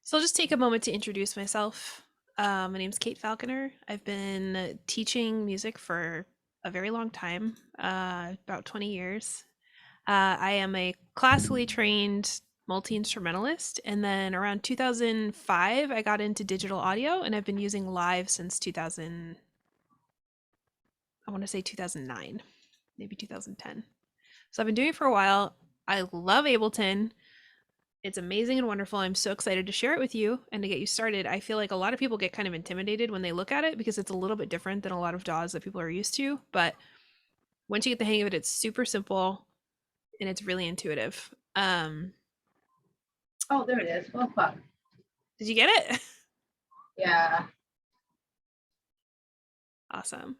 So I'll just take a moment to introduce myself. My name's Kate Falconer. I've been teaching music for a very long time, about 20 years. I am a classically trained multi-instrumentalist, and then around 2005, I got into digital audio, and I've been using live since 2000. I want to say 2009, maybe 2010. So I've been doing it for a while. I love Ableton. It's amazing and wonderful. I'm so excited to share it with you and to get you started. I feel like a lot of people get kind of intimidated when they look at it because it's a little bit different than a lot of DAWs that people are used to. But once you get the hang of it, it's super simple and it's really intuitive. Oh, there it is. Oh, fuck. Did you get it? Yeah. Awesome.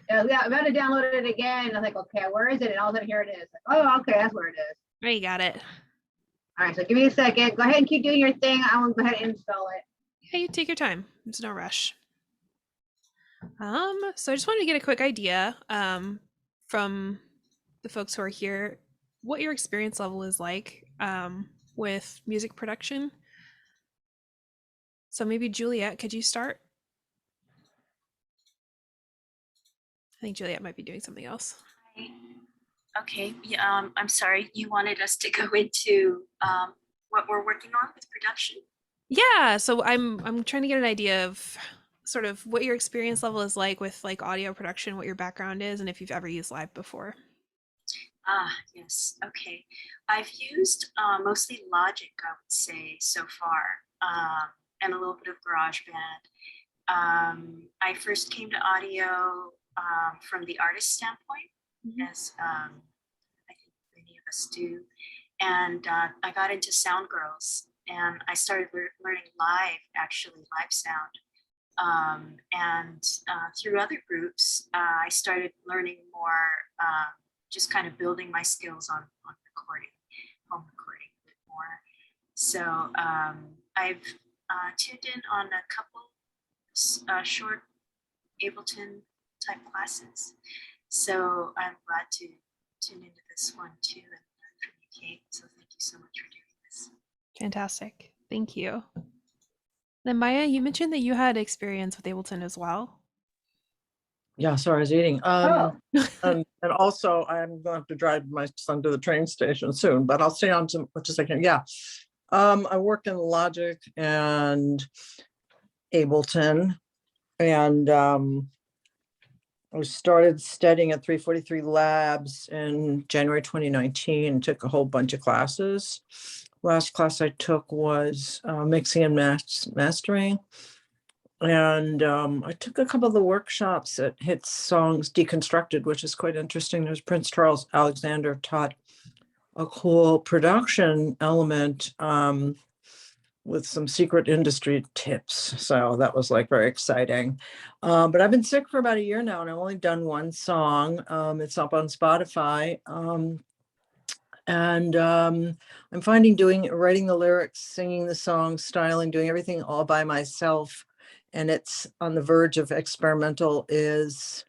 Yeah, I'm about to download it again. I was like, okay, where is it? And all of a sudden, here it is. Like, oh, okay, that's where it is. There, you got it. All right, so give me a second. Go ahead and keep doing your thing. I will go ahead and install it. Yeah, you take your time. There's no rush. So I just wanted to get a quick idea from the folks who are here what your experience level is like with music production. So maybe Juliet, could you start? I think Juliet might be doing something else. Hi. Okay, yeah, I'm sorry, you wanted us to go into what we're working on with production? Yeah, so I'm trying to get an idea of sort of what your experience level is like with like audio production, what your background is, and if you've ever used live before. Ah, yes, okay. I've used mostly Logic, I would say, so far, and a little bit of GarageBand. I first came to audio from the artist standpoint, as I think many of us do. And I got into Sound Girls, and I started learning live sound. And through other groups, I started learning more, just kind of building my skills on recording, home recording a bit more. So I've tuned in on a couple short Ableton type classes. So I'm glad to tune into this one too and learn from you, Kate. So thank you so much for doing this. Fantastic. Thank you. Then Maya, you mentioned that you had experience with Ableton as well. Yeah, sorry, I was eating. Oh. And also I'm going to have to drive my son to the train station soon, but I'll stay on to much as I can. Yeah. I work in Logic and Ableton, and I started studying at 343 Labs in January 2019, took a whole bunch of classes. Last class I took was mixing and mastering. And I took a couple of the workshops at Hit Songs Deconstructed, which is quite interesting. There's Prince Charles Alexander taught a cool production element with some secret industry tips. So that was like very exciting. But I've been sick for about a year now, and I've only done one song. It's up on Spotify. And I'm finding writing the lyrics, singing the song, styling, doing everything all by myself. And it's on the verge of experimental is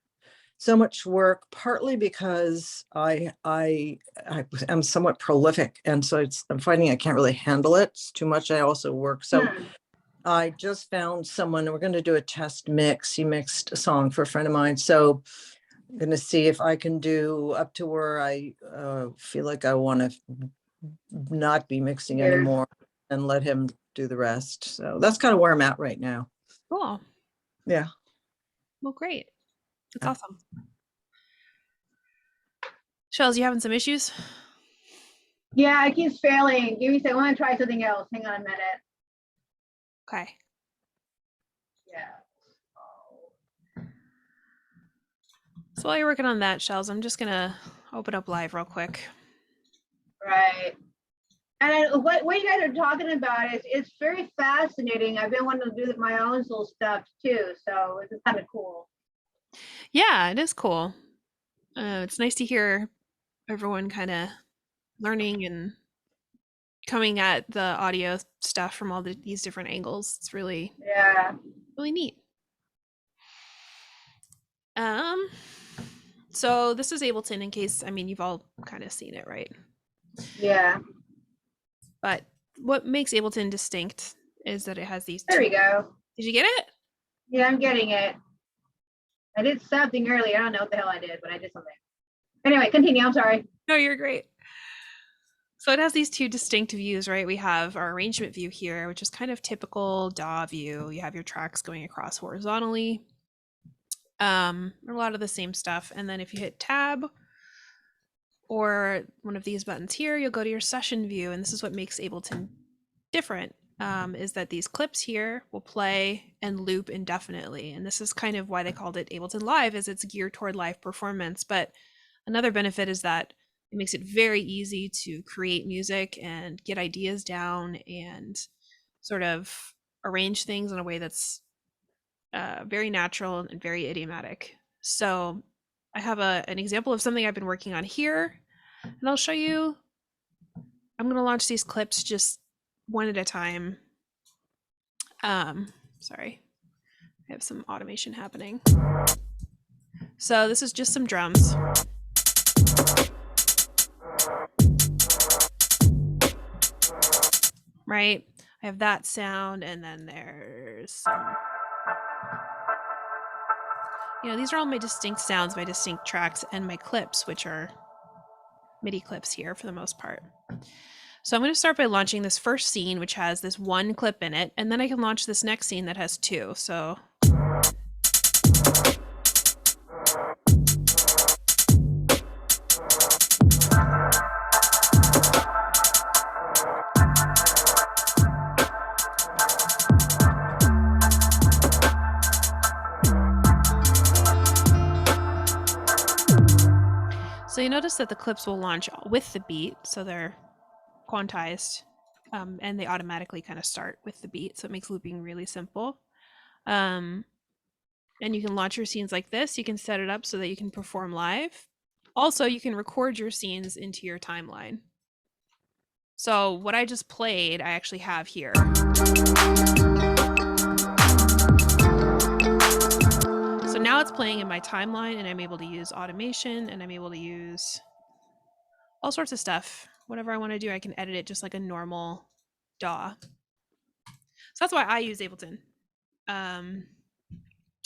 so much work, partly because I am somewhat prolific. And so I'm finding I can't really handle it. It's too much. I also work. So I just found someone, we're going to do a test mix. He mixed a song for a friend of mine. So I'm going to see if I can do up to where I feel like I want to not be mixing anymore and let him do the rest. So that's kind of where I'm at right now. Cool. Yeah. Well, great. That's awesome. Shells, you having some issues? Yeah, it keeps failing. Give me a second. I want to try something else. Hang on a minute. Okay. Yeah. So while you're working on that, Shells, I'm just gonna open up live real quick. Right. And what you guys are talking about is it's very fascinating. I've been wanting to do my own little stuff too, so it's kind of cool. Yeah, it is cool. It's nice to hear everyone kind of learning and coming at the audio stuff from all these different angles. It's really really neat. So this is Ableton in case, I mean, you've all kind of seen it, right? Yeah. But what makes Ableton distinct is that it has these There two. we go. Did you get it? Yeah, I'm getting it. I did something earlier. I don't know what the hell I did, but I did something. Anyway, continue. I'm sorry. No, you're great. So it has these two distinct views, right? We have our arrangement view here, which is kind of typical DAW view. You have your tracks going across horizontally. A lot of the same stuff. And then if you hit tab or one of these buttons here, you'll go to your session view. And this is what makes Ableton different, is that these clips here will play and loop indefinitely. And this is kind of why they called it Ableton Live, is it's geared toward live performance. But another benefit is that it makes it very easy to create music and get ideas down and sort of arrange things in a way that's very natural and very idiomatic. So I have an example of something I've been working on here, and I'll show you. I'm going to launch these clips just one at a time. Sorry, I have some automation happening. So this is just some drums. Right? I have that sound, and then there's some, these are all my distinct sounds, my distinct tracks, and my clips, which are MIDI clips here for the most part. So I'm going to start by launching this first scene, which has this one clip in it, and then I can launch this next scene that has two. So So you notice that the clips will launch with the beat, so they're quantized, and they automatically kind of start with the beat, so it makes looping really simple. And you can launch your scenes like this. You can set it up so that you can perform live. Also, you can record your scenes into your timeline. So what I just played, I actually have here. So now it's playing in my timeline, and I'm able to use automation, and I'm able to use all sorts of stuff. Whatever I want to do, I can edit it just like a normal DAW. So that's why I use Ableton.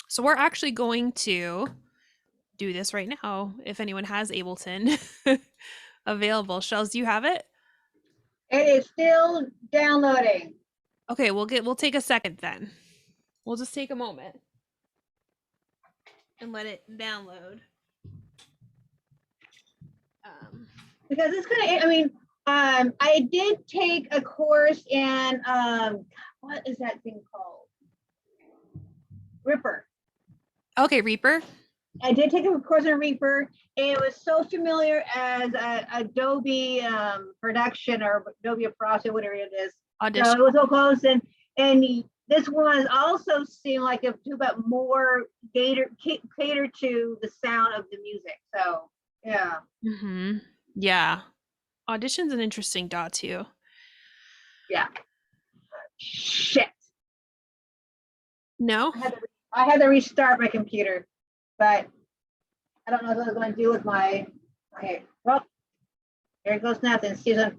So we're actually going to do this right now. If anyone has Ableton available, Shells, do you have it? It is still downloading. Okay, we'll take a second then. We'll just take a moment and let it download. Because it's gonna, I mean, I did take a course in, what is that thing called? Reaper. Okay, Reaper. I did take a course in Reaper. It was so familiar as Adobe production or Adobe Process, whatever it is. Audition. So it was so close, and this one also seemed like it was about more cater to the sound of the music. So yeah. Mm-hmm. Yeah. Audition's an interesting DAW too. Yeah. Shit. No? I had to restart my computer, but I don't know what I was going to do with my. Okay, well, there goes nothing. See if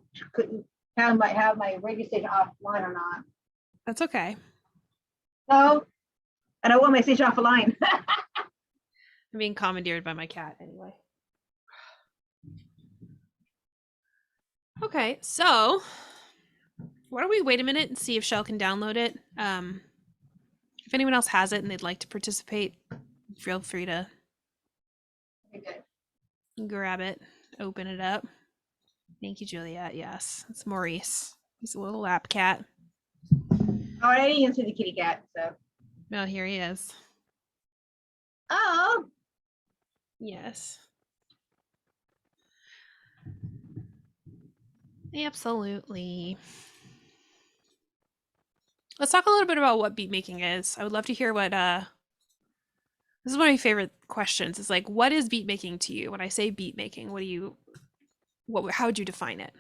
I have my radio station offline or not. That's okay. No, I don't want my station offline. I'm being commandeered by my cat anyway. Okay, so why don't we wait a minute and see if Shell can download it? If anyone else has it and they'd like to participate, feel free to grab it, open it up. Thank you, Juliet. Yes, it's Maurice. He's a little lap cat. Oh, I didn't even see the kitty cat. So. Well, here he is. Oh. Yes. Absolutely. Let's talk a little bit about what beat making is. I would love to hear what this is one of my favorite questions. It's like, what is beat making to you? When I say beat making, how would you define it?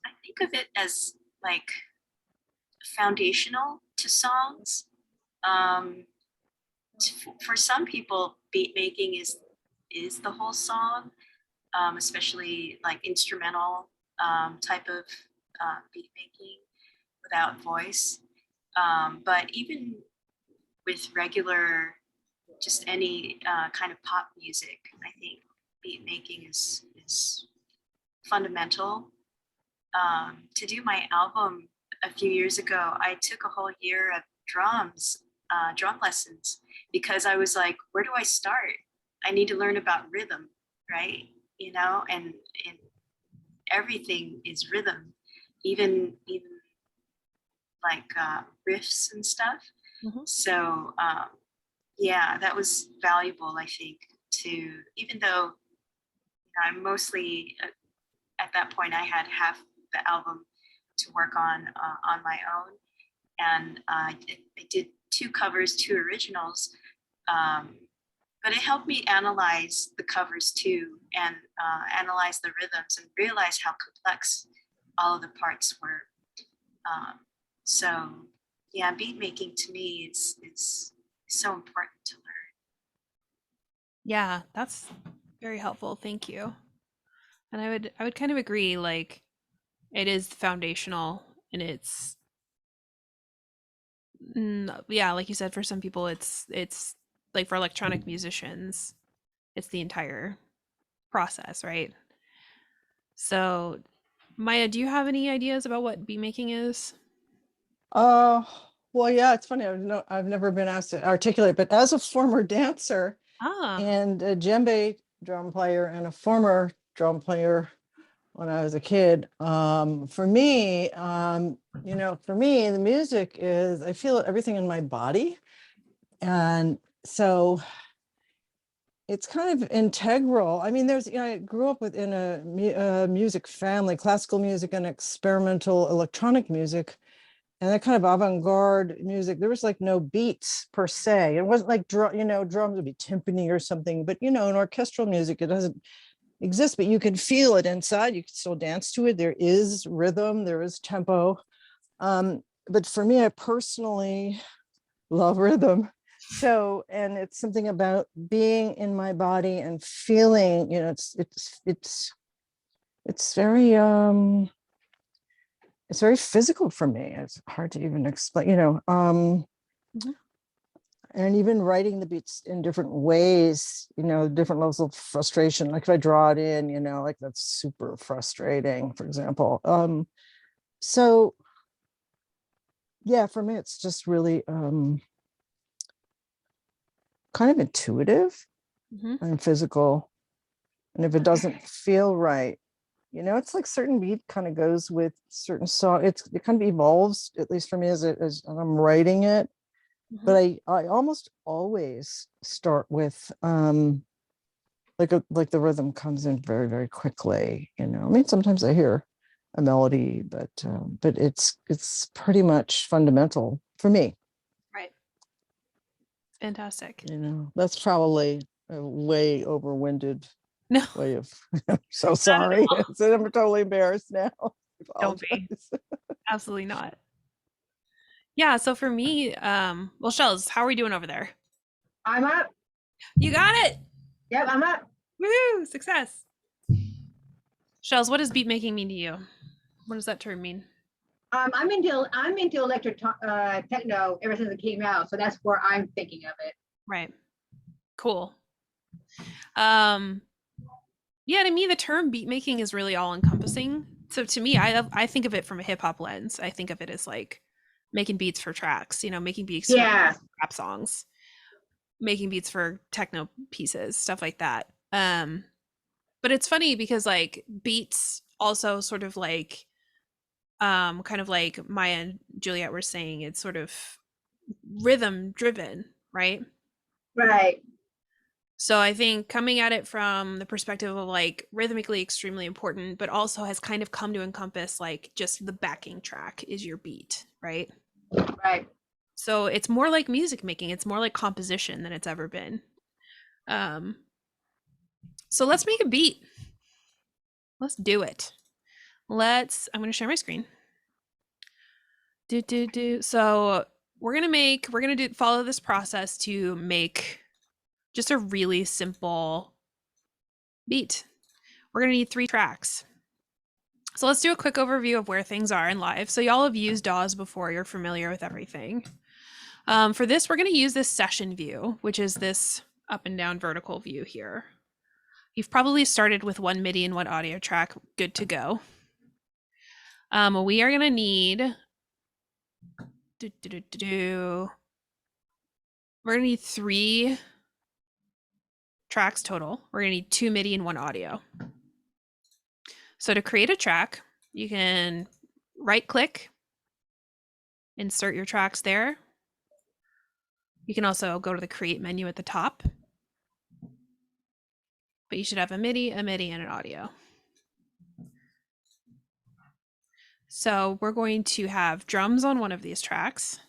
I think of it as like foundational to songs. for some people, beat making is the whole song, especially like instrumental type of beat making without voice. But even with regular, just any kind of pop music, I think beat making is fundamental. To do my album a few years ago, I took a whole year of drum lessons, because I was like, where do I start? I need to learn about rhythm, right? You know, and everything is rhythm, even like riffs and stuff. Mhm. So yeah, that was valuable, I think, to, even though I'm mostly at that point I had half the album to work on my own, and I did 2 covers, 2 originals, but it helped me analyze the covers too, and analyze the rhythms and realize how complex all of the parts were. So yeah, beat making to me is so important to learn. Yeah, that's very helpful. Thank you. And I would kind of agree, like it is foundational, and it's yeah, like you said, for some people it's like for electronic musicians, it's the entire process, right? So, Maya, do you have any ideas about what beat making is? Uh, well, yeah, it's funny. I've never been asked to articulate, but as a former dancer Ah, and a djembe drum player and a former drum player when I was a kid, for me, for me, the music is, I feel everything in my body. And so it's kind of integral. I mean, I grew up within a music family, classical music and experimental electronic music. And that kind of avant-garde music, there was like no beats per se. It wasn't like drums would be timpani or something, but in orchestral music, it doesn't exist, but you can feel it inside. You can still dance to it. There is rhythm, there is tempo. But for me, I personally love rhythm. So, and it's something about being in my body and feeling, it's very it's very physical for me. It's hard to even explain, mhm. and even writing the beats in different ways, different levels of frustration. Like if I draw it in, like that's super frustrating, for example. So yeah, for me, it's just really kind of intuitive Mhm. and physical. And if it doesn't feel right, it's like certain beat kind of goes with certain song. It kind of evolves, at least for me, as I'm writing it. Mhm. But I almost always start with like the rhythm comes in very, very quickly. I mean, sometimes I hear a melody, but it's pretty much fundamental for me. Right. Fantastic. That's probably a way overwinded No, way of so not at sorry. all. I'm totally embarrassed now. I Don't be. apologize. Absolutely not. Yeah, so for me, well, Shells, how are we doing over there? I'm up. You got it. Yep, I'm up. Woo! Success. Shells, what does beat making mean to you? What does that term mean? I'm into electric techno ever since it came out, so that's where I'm thinking of it. Right. Cool. Um, yeah, to me, the term beat making is really all encompassing. So to me, I think of it from a hip hop lens. I think of it as like making beats for tracks, making beats for Yeah, rap songs, making beats for techno pieces, stuff like that. But it's funny because like beats also sort of like kind of like Maya and Juliet were saying, it's sort of rhythm driven, right? right. So I think coming at it from the perspective of like rhythmically extremely important, but also has kind of come to encompass like just the backing track is your beat, right? Right. So it's more like music making, it's more like composition than it's ever been. Um, so let's make a beat. Let's do it. I'm going to share my screen. So we're gonna follow this process to make just a really simple beat. We're gonna need 3 tracks. So let's do a quick overview of where things are in live. So y'all have used DAWs before, you're familiar with everything. For this, we're gonna use this session view, which is this up and down vertical view here. You've probably started with 1 MIDI and 1 audio track, good to go. We are gonna need, we're gonna need 3 tracks total. We're gonna need 2 MIDI and 1 audio. So to create a track, you can right click, insert your tracks there. You can also go to the create menu at the top, but you should have a MIDI, and an audio. So we're going to have drums on one of these tracks.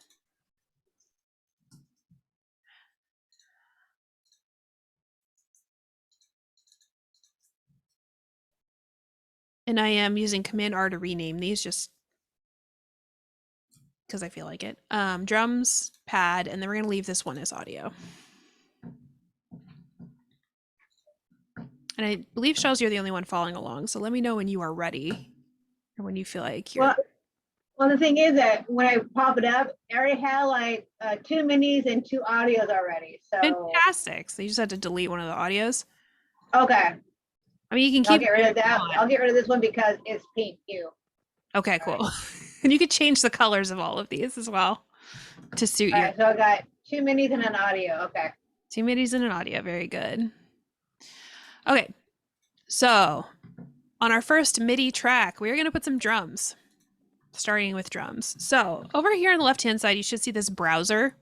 And I am using Command R to rename these just because I feel like it. Drums, pad, and then we're going to leave this one as audio. And I believe, Shells, you're the only one following along. So let me know when you are ready or when you feel like you're... Well, the thing is that when I pop it up, I already had like 2 minis and 2 audios already. So fantastic. So you just had to delete one of the audios. Okay. I mean, you can I'll keep... get rid of that. I'll get rid of this one because it's pink hue. Okay, cool. And you could change the colors of all of these as well to suit All you. right, so I got 2 minis and an audio. Okay. 2 midis and an audio. Very good. Okay. So on our first MIDI track, we're going to put some drums, starting with drums. So over here on the left-hand side, you should see this browser.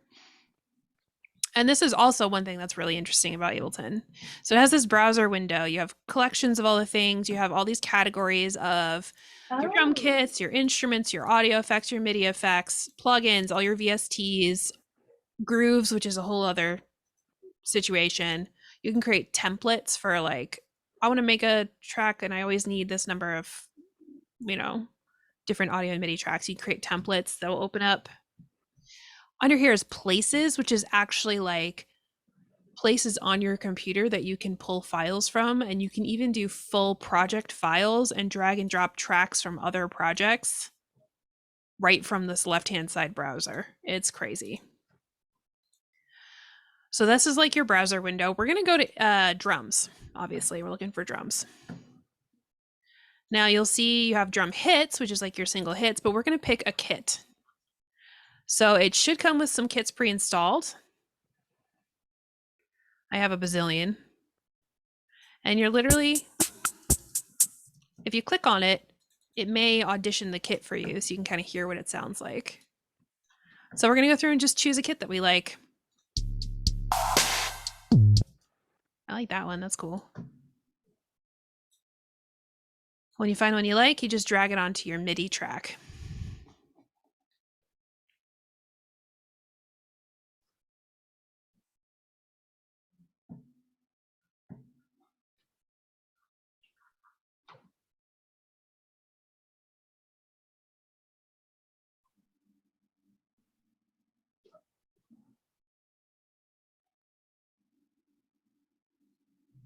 And this is also one thing that's really interesting about Ableton. So it has this browser window. You have collections of all the things. You have all these categories of your drum kits, your instruments, your audio effects, your MIDI effects, plugins, all your VSTs, grooves, which is a whole other situation. You can create templates for like, I want to make a track and I always need this number of, different audio and MIDI tracks. You create templates that will open up. Under here is places, which is actually like places on your computer that you can pull files from. And you can even do full project files and drag and drop tracks from other projects right from this left-hand side browser. It's crazy. So this is like your browser window. We're going to go to drums. Obviously, we're looking for drums. Now you'll see you have drum hits, which is like your single hits, but we're going to pick a kit. So it should come with some kits pre-installed. I have a bazillion. And you're literally, if you click on it, it may audition the kit for you so you can kind of hear what it sounds like. So we're going to go through and just choose a kit that we like. I like that one. That's cool. When you find one you like, you just drag it onto your MIDI track.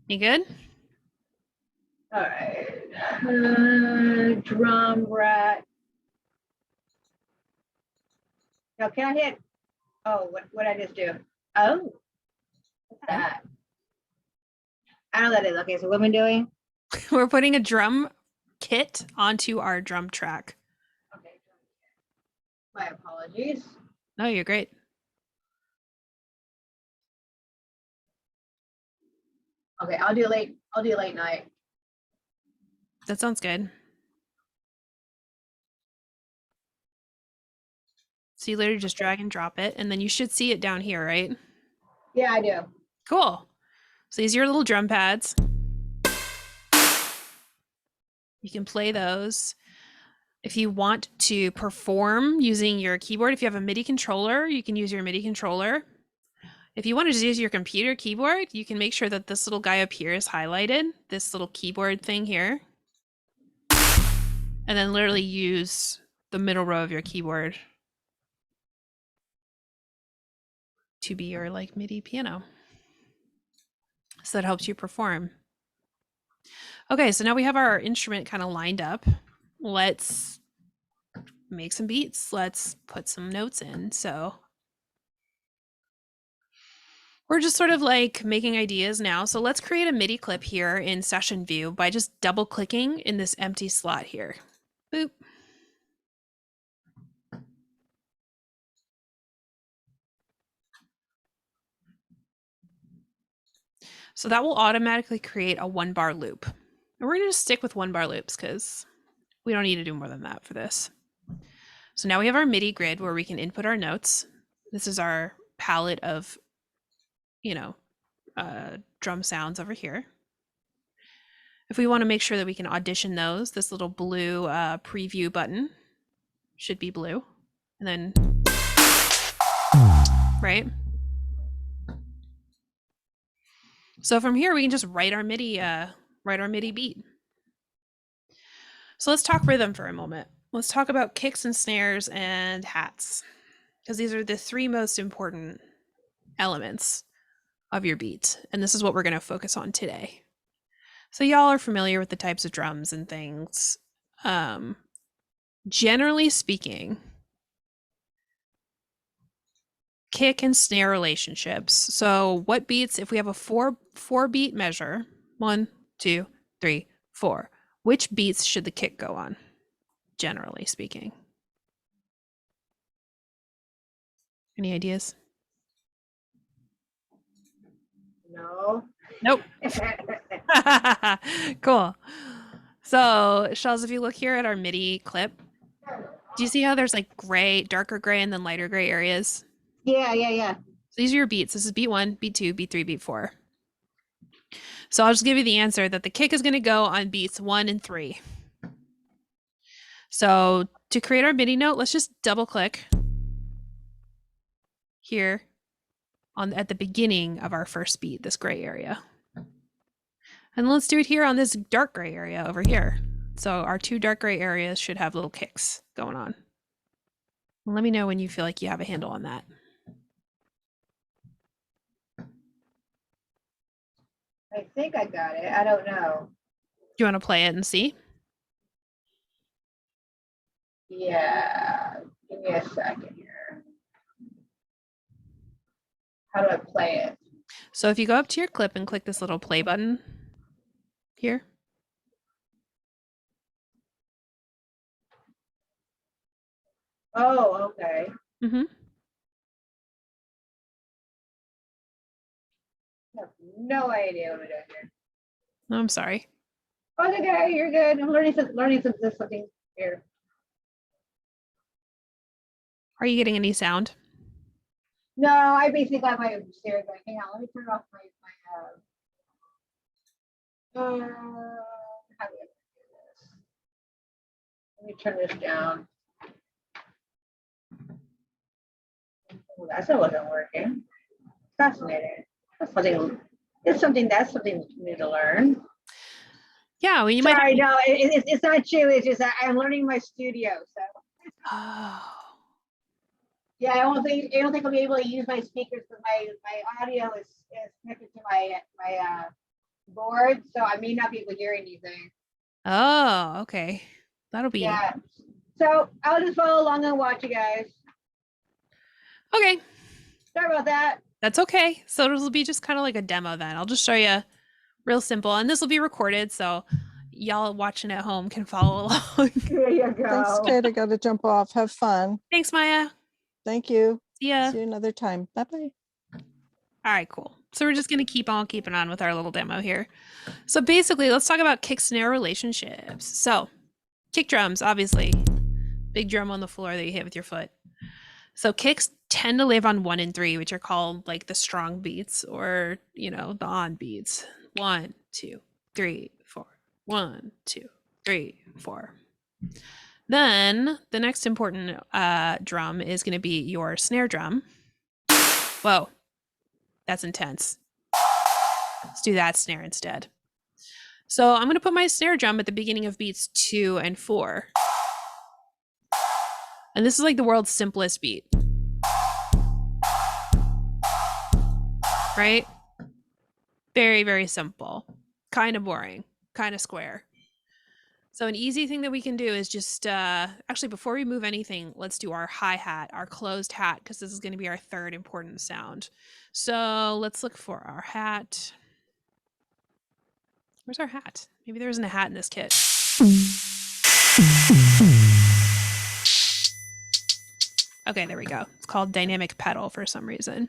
You good? All right. Drum rat. Now, can I hit? Oh, what I just do? Oh, what's that? I know that is. Okay, so what am I doing? We're putting a drum kit onto our drum track. Okay. My apologies. No, you're great. Okay, I'll do late night. That sounds good. So you literally just drag and drop it, and then you should see it down here, right? Yeah, I do. Cool. So these are your little drum pads. You can play those. If you want to perform using your keyboard, if you have a MIDI controller, you can use your MIDI controller. If you want to just use your computer keyboard, you can make sure that this little guy up here is highlighted, this little keyboard thing here. And then literally use the middle row of your keyboard to be your like MIDI piano. So that helps you perform. Okay, so now we have our instrument kind of lined up. Let's make some beats. Let's put some notes in. So we're just sort of like making ideas now. So let's create a MIDI clip here in session view by just double clicking in this empty slot here. Boop. So that will automatically create a 1-bar loop. And we're going to just stick with 1-bar loops because we don't need to do more than that for this. So now we have our MIDI grid where we can input our notes. This is our palette of, you know, drum sounds over here. If we want to make sure that we can audition those, this little blue preview button should be blue. And then, right? So from here, we can just write our MIDI beat. So let's talk rhythm for a moment. Let's talk about kicks and snares and hats, because these are the 3 most important elements of your beat. And this is what we're going to focus on today. So y'all are familiar with the types of drums and things. Generally speaking, kick and snare relationships. So what beats, if we have a four beat measure, 1, 2, 3, 4, which beats should the kick go on, generally speaking? Any ideas? No. Nope. Cool. So Shells, if you look here at our MIDI clip, do you see how there's like gray, darker gray, and then lighter gray areas? Yeah. So these are your beats. This is beat 1, beat 2, beat 3, beat 4. So I'll just give you the answer that the kick is going to go on beats 1 and 3. So to create our MIDI note, let's just double click here at the beginning of our first beat, this gray area. And let's do it here on this dark gray area over here. So our 2 dark gray areas should have little kicks going on. Let me know when you feel like you have a handle on that. I think I got it. I don't know. Do you want to play it and see? Yeah. Give me a second here. How do I play it? So if you go up to your clip and click this little play button here. Oh, okay. Mm-hmm. I have no idea what I'm doing here. I'm sorry. Oh, okay, you're good. I'm learning something here. Are you getting any sound? No, I basically got my stereo going. Hang on, let me turn off my how do I do this? Let me turn this down. Oh, that still wasn't working. Fascinating. That's something new to learn. Yeah, well, you Sorry, might. no, it's not you. It's just I'm learning my studio. So Oh. yeah, I don't think I'll be able to use my speakers because my audio is connected to my board, so I may not be able to hear anything. Oh, okay. That'll be. Yeah. So I'll just follow along and watch you guys. Okay. Sorry about that. That's okay. So it'll be just kind of like a demo then. I'll just show you real simple. And this will be recorded, so y'all watching at home can follow along. There you go. Thanks, Kate. I got to jump off. Have fun. Thanks, Maya. Thank you. See ya. See you another time. Bye-bye. All right, cool. So we're just going to keep on keeping on with our little demo here. So basically, let's talk about kick snare relationships. So kick drums, obviously, big drum on the floor that you hit with your foot. So kicks tend to live on 1 and 3, which are called like the strong beats or, you know, the on beats. 1, 2, 3, 4. 1, 2, 3, 4. Then the next important drum is going to be your snare drum. Whoa, that's intense. Let's do that snare instead. So I'm going to put my snare drum at the beginning of beats 2 and 4. And this is like the world's simplest beat. right? Very, very simple, kind of boring, kind of square. So an easy thing that we can do is just, actually, before we move anything, let's do our hi-hat, our closed hat, because this is going to be our third important sound. So let's look for our hat. Where's our hat? Maybe there isn't a hat in this kit. Okay, there we go. It's called dynamic pedal for some reason.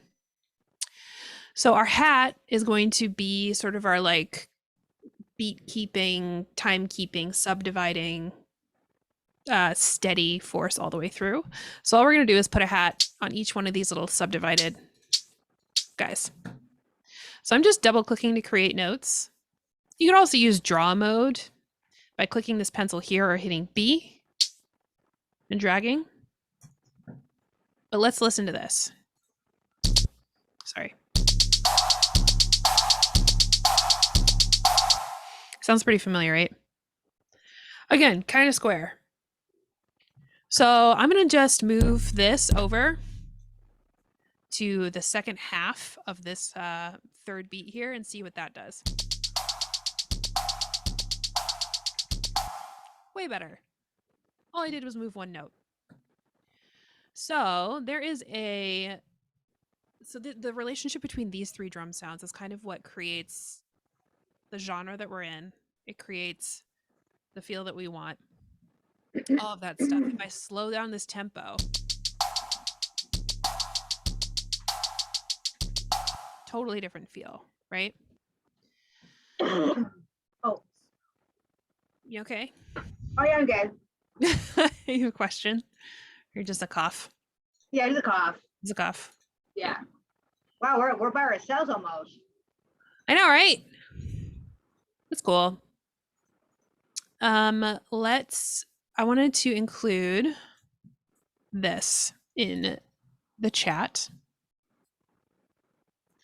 So our hat is going to be sort of our like beat keeping, time keeping, subdividing, steady force all the way through. So all we're going to do is put a hat on each one of these little subdivided guys. So I'm just double clicking to create notes. You could also use draw mode by clicking this pencil here or hitting B and dragging. But let's listen to this. Sorry. Sounds pretty familiar, right? Again, kind of square. So I'm going to just move this over to the second half of this third beat here and see what that does. Way better. All I did was move one note. So there is a... So the relationship between these three drum sounds is kind of what creates the genre that we're in. It creates the feel that we want. All of that stuff. If I slow down this tempo, totally different feel, right? Oh, You okay? oh yeah, I'm good. You have a question? Or just a cough? Yeah, it's a cough. It's a cough. Yeah. Wow, we're by ourselves almost. I know, right? That's cool. I wanted to include this in the chat.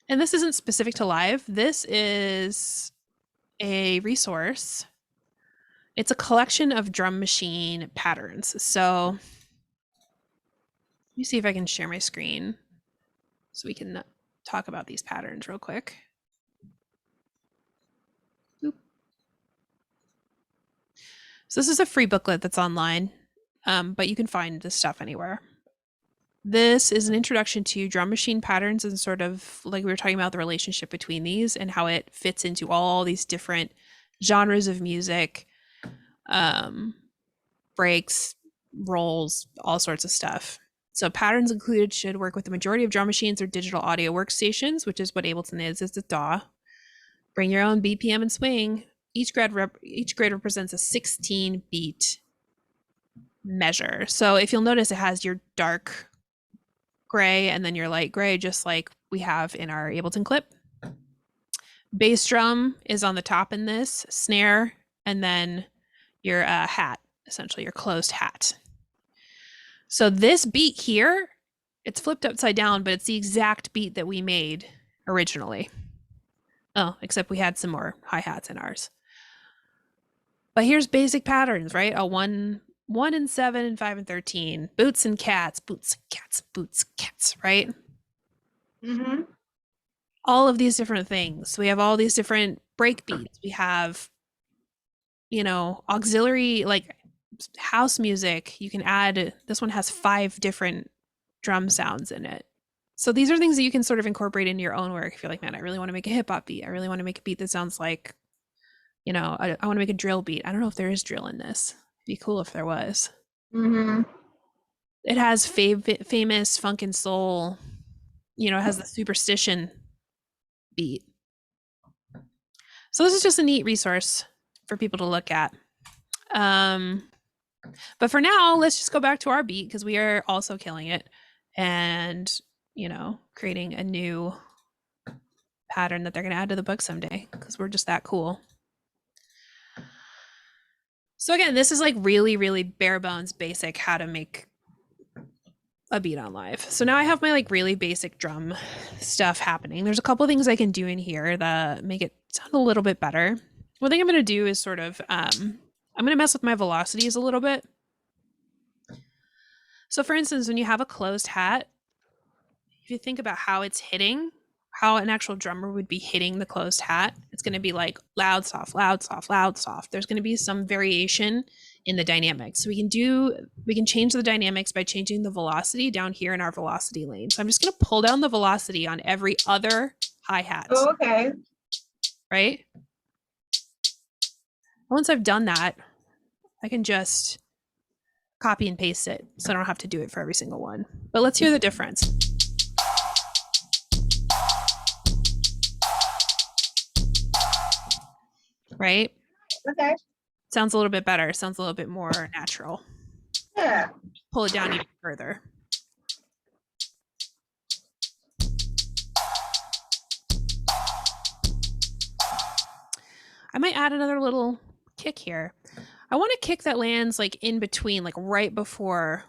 And this isn't specific to live. This is a resource. It's a collection of drum machine patterns. So let me see if I can share my screen so we can talk about these patterns real quick. Oop. So this is a free booklet that's online, but you can find this stuff anywhere. This is an introduction to drum machine patterns and sort of like we were talking about the relationship between these and how it fits into all these different genres of music, breaks, rolls, all sorts of stuff. So patterns included should work with the majority of drum machines or digital audio workstations, which is what Ableton is. It's a DAW. Bring your own BPM and swing. Each grid represents a 16 beat measure. So if you'll notice, it has your dark gray and then your light gray, just like we have in our Ableton clip. Bass drum is on the top in this, snare, and then your hat, essentially your closed hat. So this beat here, it's flipped upside down, but it's the exact beat that we made originally. Oh, except we had some more hi-hats in ours. But here's basic patterns, right? A 1 and 7 and 5 and 13. Boots and cats, boots and cats, boots and cats, right? Mm-hmm. All of these different things. We have all these different break beats. We have, you know, auxiliary, like house music. You can add, this one has 5 different drum sounds in it. So these are things that you can sort of incorporate into your own work. If you're like, man, I really want to make a hip hop beat. I really want to make a beat that sounds like, you know, I want to make a drill beat. I don't know if there is drill in this. It'd be cool if there was. Mm-hmm. It has famous funk and soul, you know, it has the superstition beat. So this is just a neat resource for people to look at. But for now, let's just go back to our beat because we are also killing it and, you know, creating a new pattern that they're going to add to the book someday because we're just that cool. So again, this is like really, really bare bones basic how to make a beat on live. So now I have my like really basic drum stuff happening. There's a couple of things I can do in here that make it sound a little bit better. One thing I'm going to do is sort of, I'm going to mess with my velocities a little bit. So for instance, when you have a closed hat, if you think about how it's hitting, how an actual drummer would be hitting the closed hat. It's going to be like loud, soft, loud, soft, loud, soft. There's going to be some variation in the dynamics. So we can change the dynamics by changing the velocity down here in our velocity lane. So I'm just going to pull down the velocity on every other hi-hat. Oh, okay. Right? Once I've done that, I can just copy and paste it so I don't have to do it for every single one. But let's hear the difference. Right? Okay. Sounds a little bit better. Sounds a little bit more natural. Yeah. Pull it down even further. I might add another little kick here. I want a kick that lands like in between, like right before.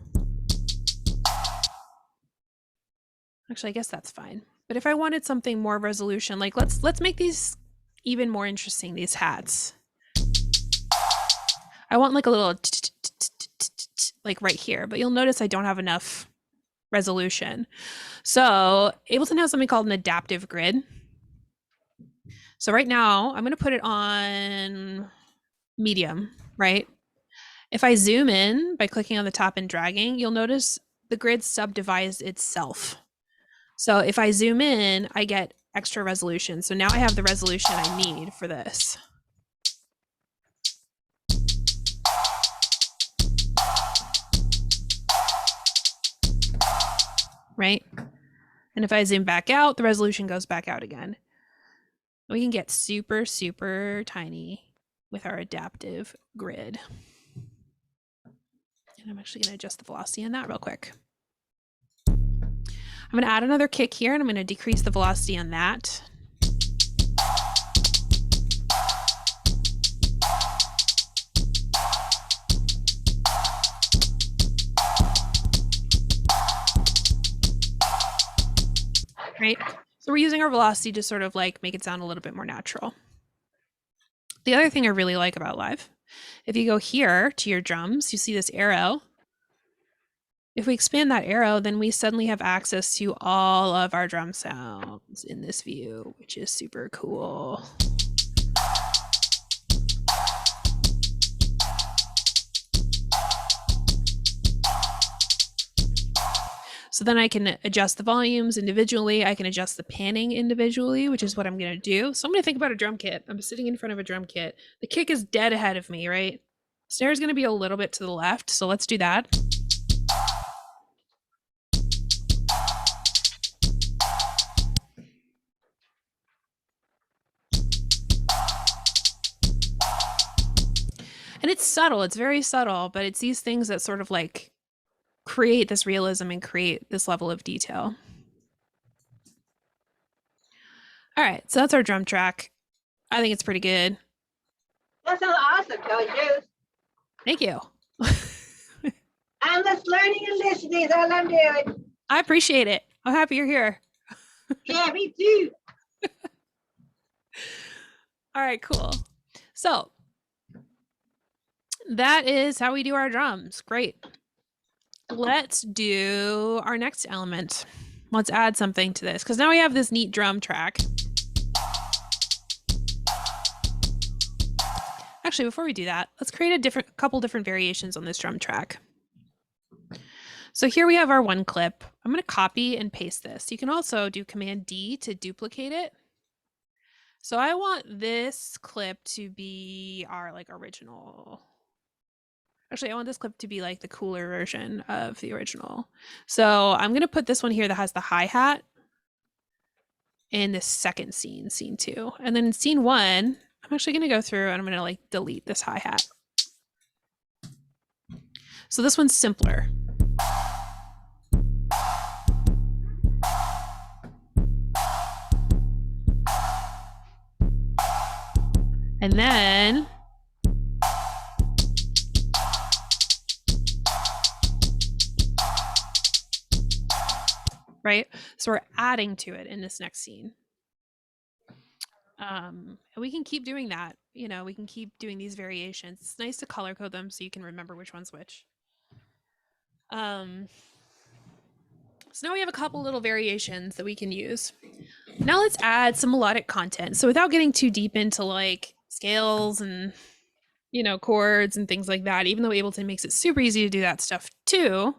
Actually, I guess that's fine. But if I wanted something more resolution, like let's make these even more interesting, these hats. I want like a little like right here, but you'll notice I don't have enough resolution. So Ableton has something called an adaptive grid. So right now I'm going to put it on medium, right? If I zoom in by clicking on the top and dragging, you'll notice the grid subdivides itself. So if I zoom in, I get extra resolution. So now I have the resolution I need for this. Right? And if I zoom back out, the resolution goes back out again. We can get super, super tiny with our adaptive grid. And I'm actually going to adjust the velocity on that real quick. I'm going to add another kick here, and I'm going to decrease the velocity on that. Right? So we're using our velocity to sort of like make it sound a little bit more natural. The other thing I really like about Live, if you go here to your drums, you see this arrow. If we expand that arrow, then we suddenly have access to all of our drum sounds in this view, which is super cool. So then I can adjust the volumes individually. I can adjust the panning individually, which is what I'm going to do. So I'm going to think about a drum kit. I'm sitting in front of a drum kit. The kick is dead ahead of me, right? Snare is going to be a little bit to the left. So let's do that. And it's subtle. It's very subtle, but it's these things that sort of like create this realism and create this level of detail. All right, so that's our drum track. I think it's pretty good. That sounds awesome, Joey Juice. Thank you. I'm just learning and listening. That's all I'm doing. I appreciate it. I'm happy you're here. Yeah, me too. All right, cool. So that is how we do our drums. Great. Let's do our next element. Let's add something to this because now we have this neat drum track. Actually, before we do that, let's create a couple different variations on this drum track. So here we have our one clip. I'm going to copy and paste this. You can also do Command D to duplicate it. So I want this clip to be our like original. Actually, I want this clip to be like the cooler version of the original. So I'm going to put this one here that has the hi-hat in this second scene, scene 2. And then in scene 1, I'm actually going to go through and I'm going to like delete this hi-hat. So this one's simpler. And then right? So we're adding to it in this next scene. And we can keep doing that. You know, we can keep doing these variations. It's nice to color code them so you can remember which one's which. So now we have a couple little variations that we can use. Now let's add some melodic content. So without getting too deep into like scales and, you know, chords and things like that, even though Ableton makes it super easy to do that stuff too,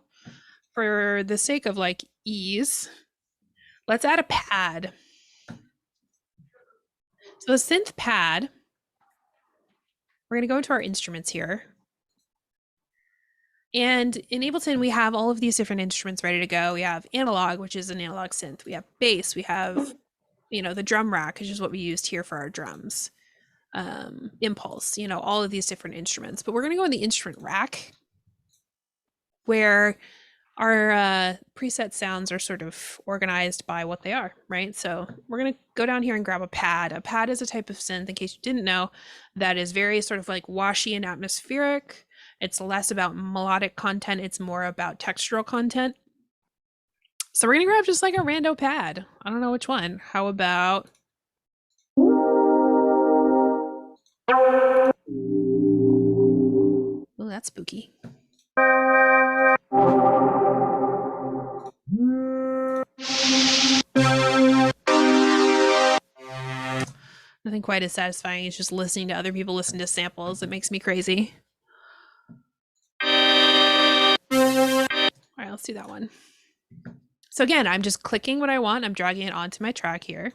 for the sake of like ease, let's add a pad. So the synth pad, we're going to go into our instruments here. And in Ableton, we have all of these different instruments ready to go. We have analog, which is an analog synth. We have bass. We have, you know, the drum rack, which is what we used here for our drums. Impulse, you know, all of these different instruments. But we're going to go in the instrument rack where our preset sounds are sort of organized by what they are, right? So we're going to go down here and grab a pad. A pad is a type of synth, in case you didn't know, that is very sort of like washy and atmospheric. It's less about melodic content. It's more about textural content. So we're going to grab just like a rando pad. I don't know which one. How about... Oh, that's spooky. Nothing quite as satisfying as just listening to other people listen to samples. It makes me crazy. All right, let's do that one. So again, I'm just clicking what I want. I'm dragging it onto my track here.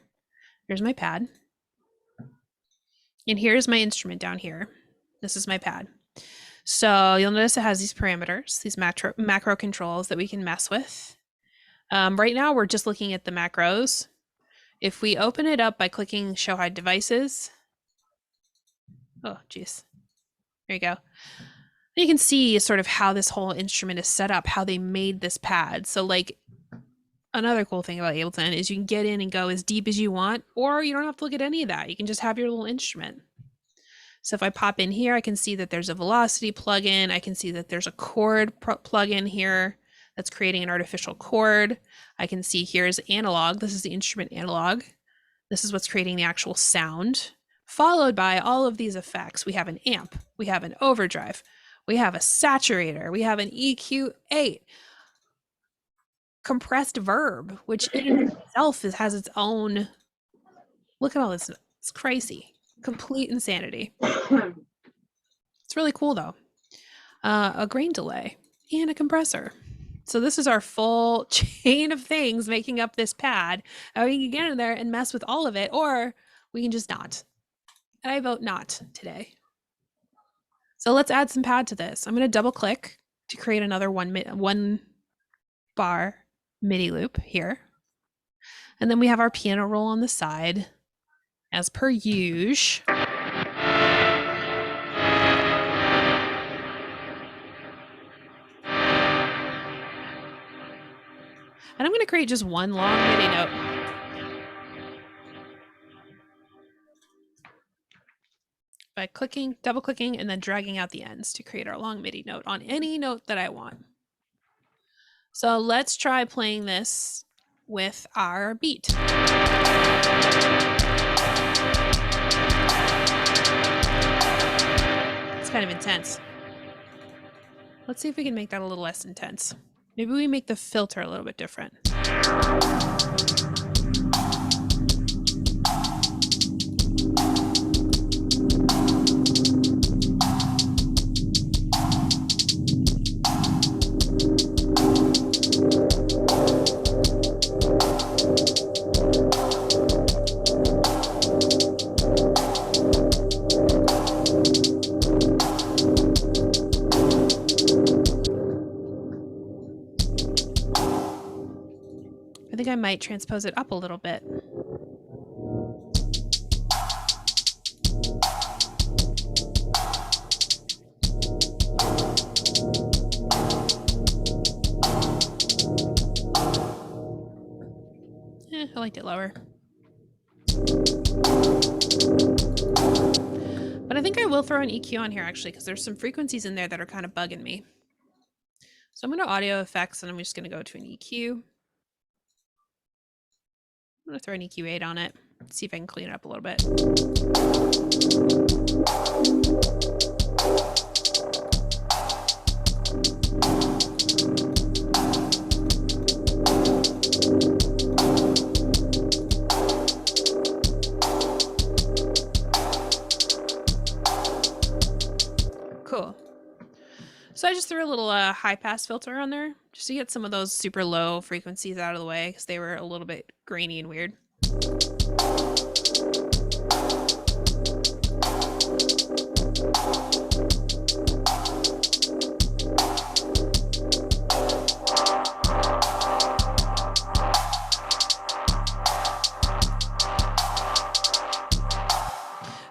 Here's my pad. And here's my instrument down here. This is my pad. So you'll notice it has these parameters, these macro controls that we can mess with. Right now, we're just looking at the macros. If we open it up by clicking Show Hide Devices, oh, geez, there you go. You can see sort of how this whole instrument is set up, how they made this pad. So like another cool thing about Ableton is you can get in and go as deep as you want, or you don't have to look at any of that. You can just have your little instrument. So if I pop in here, I can see that there's a velocity plugin. I can see that there's a chord plugin here that's creating an artificial chord. I can see here's analog. This is the instrument analog. This is what's creating the actual sound, followed by all of these effects. We have an amp, we have an overdrive, we have a saturator, we have an EQ8, compressed verb, which in itself has its own, look at all this, it's crazy, complete insanity. It's really cool though. A grain delay and a compressor. So this is our full chain of things making up this pad. And we can get in there and mess with all of it, or we can just not. And I vote not today. So let's add some pad to this. I'm going to double click to create another one bar MIDI loop here. And then we have our piano roll on the side as per usual. And I'm going to create just one long MIDI note. By clicking, double clicking, and then dragging out the ends to create our long MIDI note on any note that I want. So let's try playing this with our beat. It's kind of intense. Let's see if we can make that a little less intense. Maybe we make the filter a little bit different. I think I might transpose it up a little bit. I liked it lower. But I think I will throw an EQ on here actually, because there's some frequencies in there that are kind of bugging me. So I'm going to audio effects and I'm just going to go to an EQ. I'm going to throw an EQ8 on it. See if I can clean it up a little bit. So I just threw a little high pass filter on there just to get some of those super low frequencies out of the way because they were a little bit grainy and weird.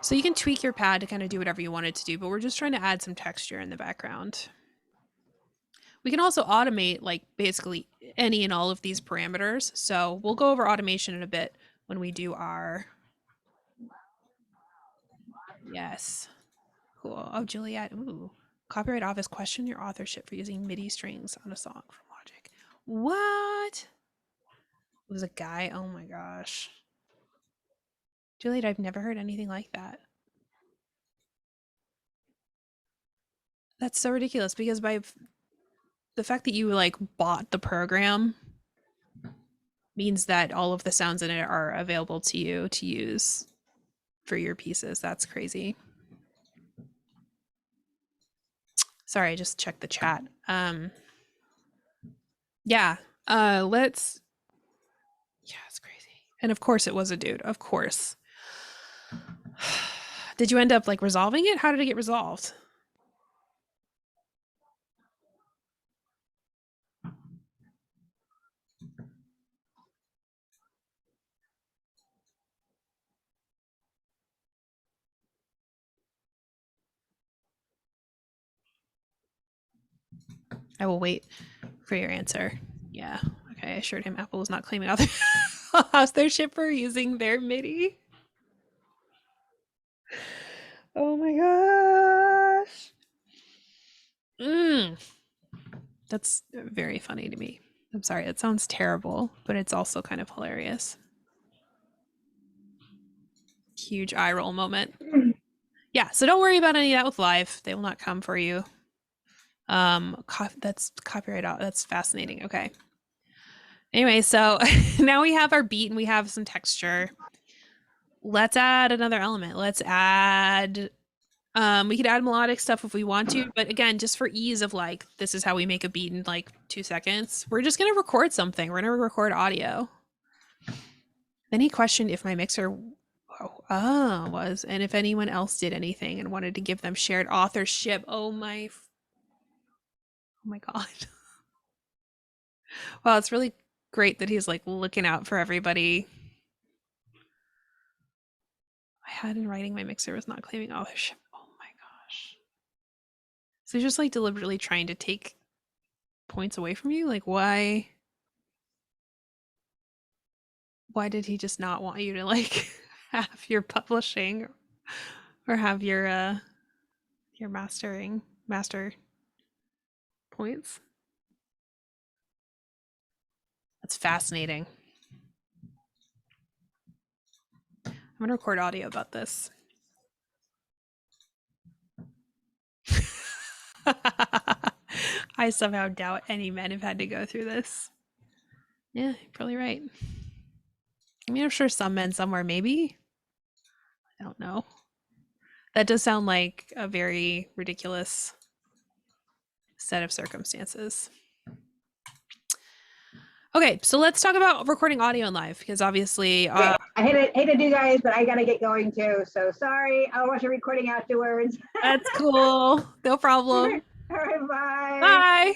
So you can tweak your pad to kind of do whatever you want it to do, but we're just trying to add some texture in the background. We can also automate like basically any and all of these parameters. So we'll go over automation in a bit when we do our, yes. Cool. Oh, Juliet, ooh. Copyright Office question your authorship for using MIDI strings on a song from Logic. What? It was a guy? Oh my gosh. Juliet, I've never heard anything like that. That's so ridiculous because by the fact that you like bought the program means that all of the sounds in it are available to you to use for your pieces. That's crazy. Sorry, I just checked the chat. Yeah, let's, yeah, it's crazy. And of course it was a dude, of course. Did you end up like resolving it? How did it get resolved? I will wait for your answer. Yeah. Okay. I assured him Apple was not claiming authorship for using their MIDI. Oh my gosh. That's very funny to me. I'm sorry. It sounds terrible, but it's also kind of hilarious. Huge eye roll moment. Yeah. So don't worry about any of that with live. They will not come for you. That's copyright out. That's fascinating. Okay. Anyway, so now we have our beat and we have some texture. Let's add another element. Let's add, we could add melodic stuff if we want to, but again, just for ease of like, this is how we make a beat in like 2 seconds. We're just going to record something. We're going to record audio. Then he questioned if my mixer was, and if anyone else did anything and wanted to give them shared authorship. Oh my God. Well, it's really great that he's like looking out for everybody. I had in writing my mixer was not claiming authorship. Oh my gosh. So he's just like deliberately trying to take points away from you? Like why did he just not want you to like have your publishing or have your master points? That's fascinating. I'm gonna record audio about this. I somehow doubt any men have had to go through this. Yeah, you're probably right. I mean, I'm sure some men somewhere, maybe. I don't know. That does sound like a very ridiculous set of circumstances. Okay, so let's talk about recording audio in live because obviously, I hate it, you guys, but I gotta get going too. So sorry, I'll watch a recording afterwards. That's cool. No problem. All right, bye. Bye.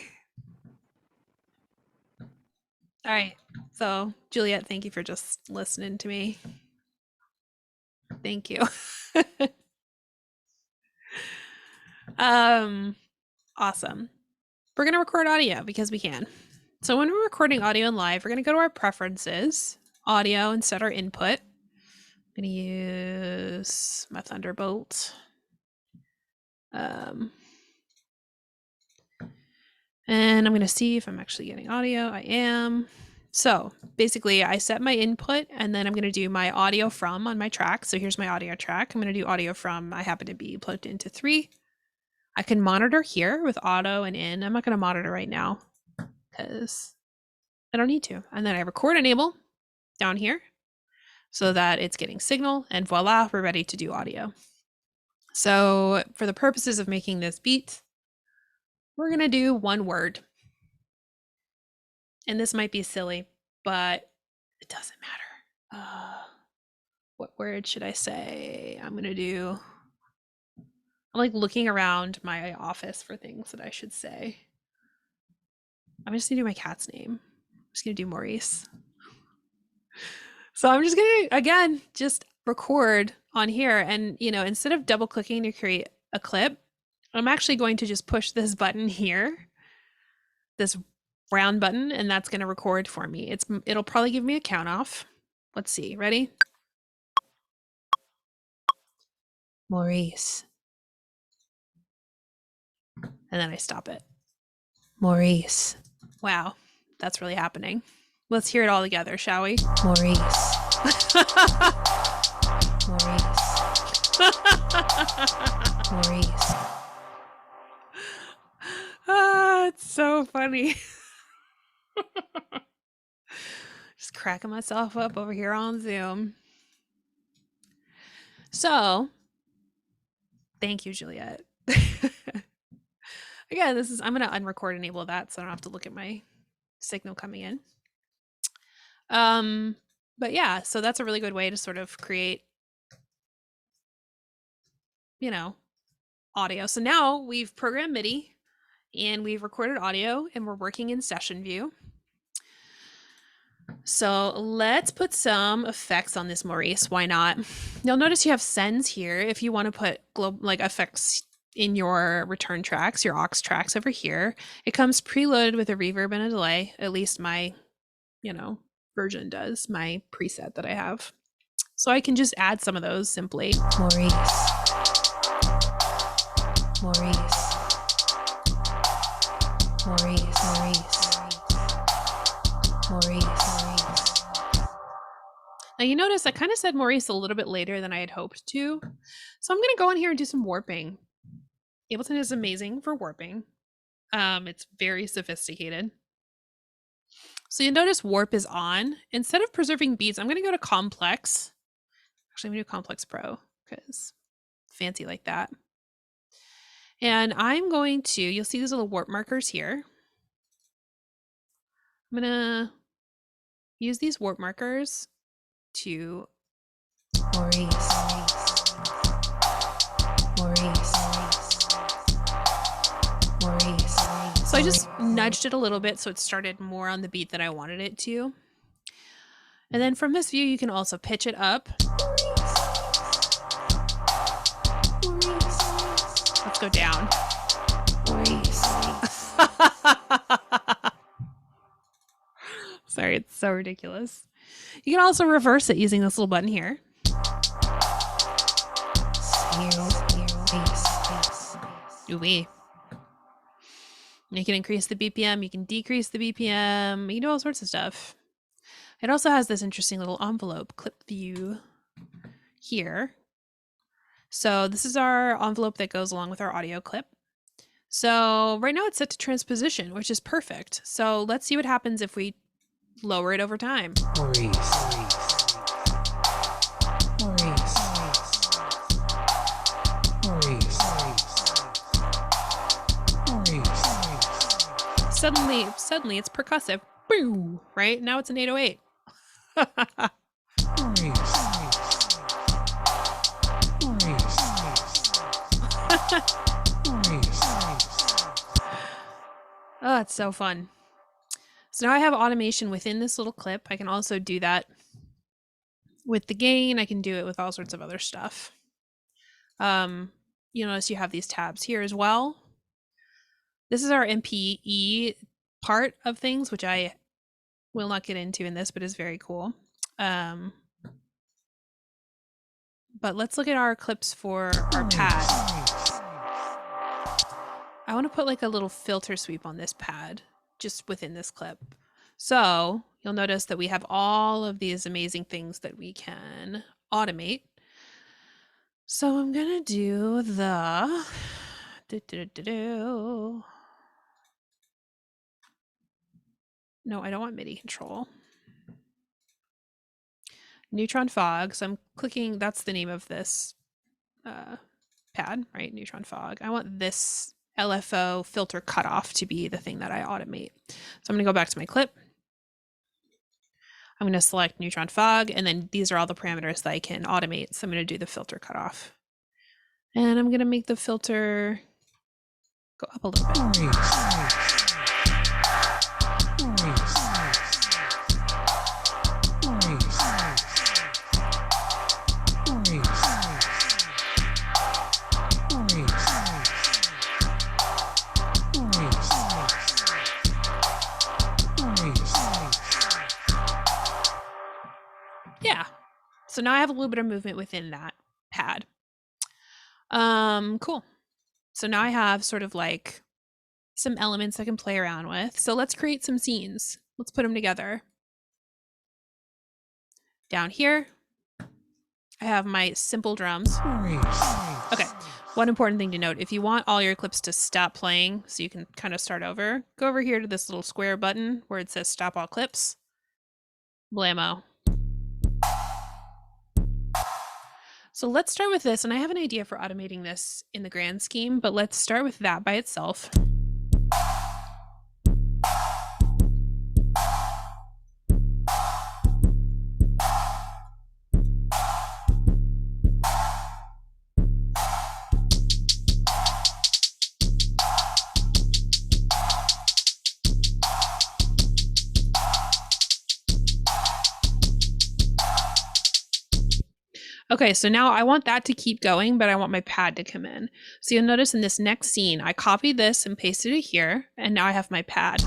All right. So, Juliet, thank you for just listening to me. Thank you. Awesome. We're going to record audio because we can. So when we're recording audio in live, we're going to go to our preferences, audio, and set our input. I'm going to use my Thunderbolt. And I'm going to see if I'm actually getting audio. I am. So basically I set my input and then I'm going to do my audio from on my track. So here's my audio track. I'm going to do audio from, I happen to be plugged into 3. I can monitor here with auto and in. I'm not going to monitor right now because I don't need to. And then I record enable down here so that it's getting signal and voila, we're ready to do audio. So for the purposes of making this beat, We're going to do one word. And this might be silly, but it doesn't matter. What word should I say? I'm like looking around my office for things that I should say. I'm just gonna do my cat's name. I'm just gonna do Maurice. So I'm just gonna, again, just record on here. And, instead of double clicking to create a clip, I'm actually going to just push this button here, this round button, and that's gonna record for me. It'll probably give me a count off. Let's see, ready? Maurice. And then I stop it. Maurice. Wow, that's really happening. Let's hear it all together, shall we? Maurice. Maurice. Maurice. It's so funny. Just cracking myself up over here on Zoom. So, thank you, Juliet. Again, I'm going to unrecord enable that so I don't have to look at my signal coming in. But yeah, so that's a really good way to sort of create, audio. So now we've programmed MIDI and we've recorded audio and we're working in session view. So let's put some effects on this, Maurice. Why not? You'll notice you have sends here. If you want to put effects in your return tracks, your aux tracks over here, it comes preloaded with a reverb and a delay. At least my, version does, my preset that I have. So I can just add some of those simply. Maurice. Maurice. Maurice. Maurice. Maurice. Now you notice I kind of said Maurice a little bit later than I had hoped to. So I'm going to go in here and do some warping. Ableton is amazing for warping. It's very sophisticated. So you notice warp is on. Instead of preserving beats, I'm going to go to complex. Actually, I'm going to do complex pro because fancy like that. And I'm going to, you'll see these little warp markers here. I'm going to use these warp markers to Maurice. Maurice. Maurice. So I just nudged it a little bit so it started more on the beat that I wanted it to. And then from this view, you can also pitch it up. Let's go down. Sorry, it's so ridiculous. You can also reverse it using this little button here. Ooh-wee. You can increase the BPM, you can decrease the BPM, you can do all sorts of stuff. It also has this interesting little envelope clip view here. So this is our envelope that goes along with our audio clip. So right now it's set to transposition, which is perfect. So let's see what happens if we lower it over time. Maurice. Maurice. Maurice. Maurice. Suddenly it's percussive. Boo! Right? Now it's an 808. Oh, it's so fun. So now I have automation within this little clip. I can also do that with the gain. I can do it with all sorts of other stuff. You'll notice you have these tabs here as well. This is our MPE part of things, which I will not get into in this, but is very cool. But let's look at our clips for our pad. I want to put like a little filter sweep on this pad just within this clip. So you'll notice that we have all of these amazing things that we can automate. So I'm going to do the no, I don't want MIDI control. Neutron fog. So I'm clicking, that's the name of this pad, right? Neutron fog. I want this LFO filter cutoff to be the thing that I automate. So I'm going to go back to my clip. I'm going to select neutron fog, and then these are all the parameters that I can automate. So I'm going to do the filter cutoff. And I'm going to make the filter go up a little bit. Yeah. So now I have a little bit of movement within that pad. Cool. So now I have sort of like some elements I can play around with. So let's create some scenes. Let's put them together. Down here, I have my simple drums. Okay, one important thing to note, if you want all your clips to stop playing so you can kind of start over, go over here to this little square button where it says stop all clips. Blammo. So let's start with this, and I have an idea for automating this in the grand scheme, but let's start with that by itself. Okay, so now I want that to keep going, but I want my pad to come in. So you'll notice in this next scene, I copied this and pasted it here, and now I have my pad.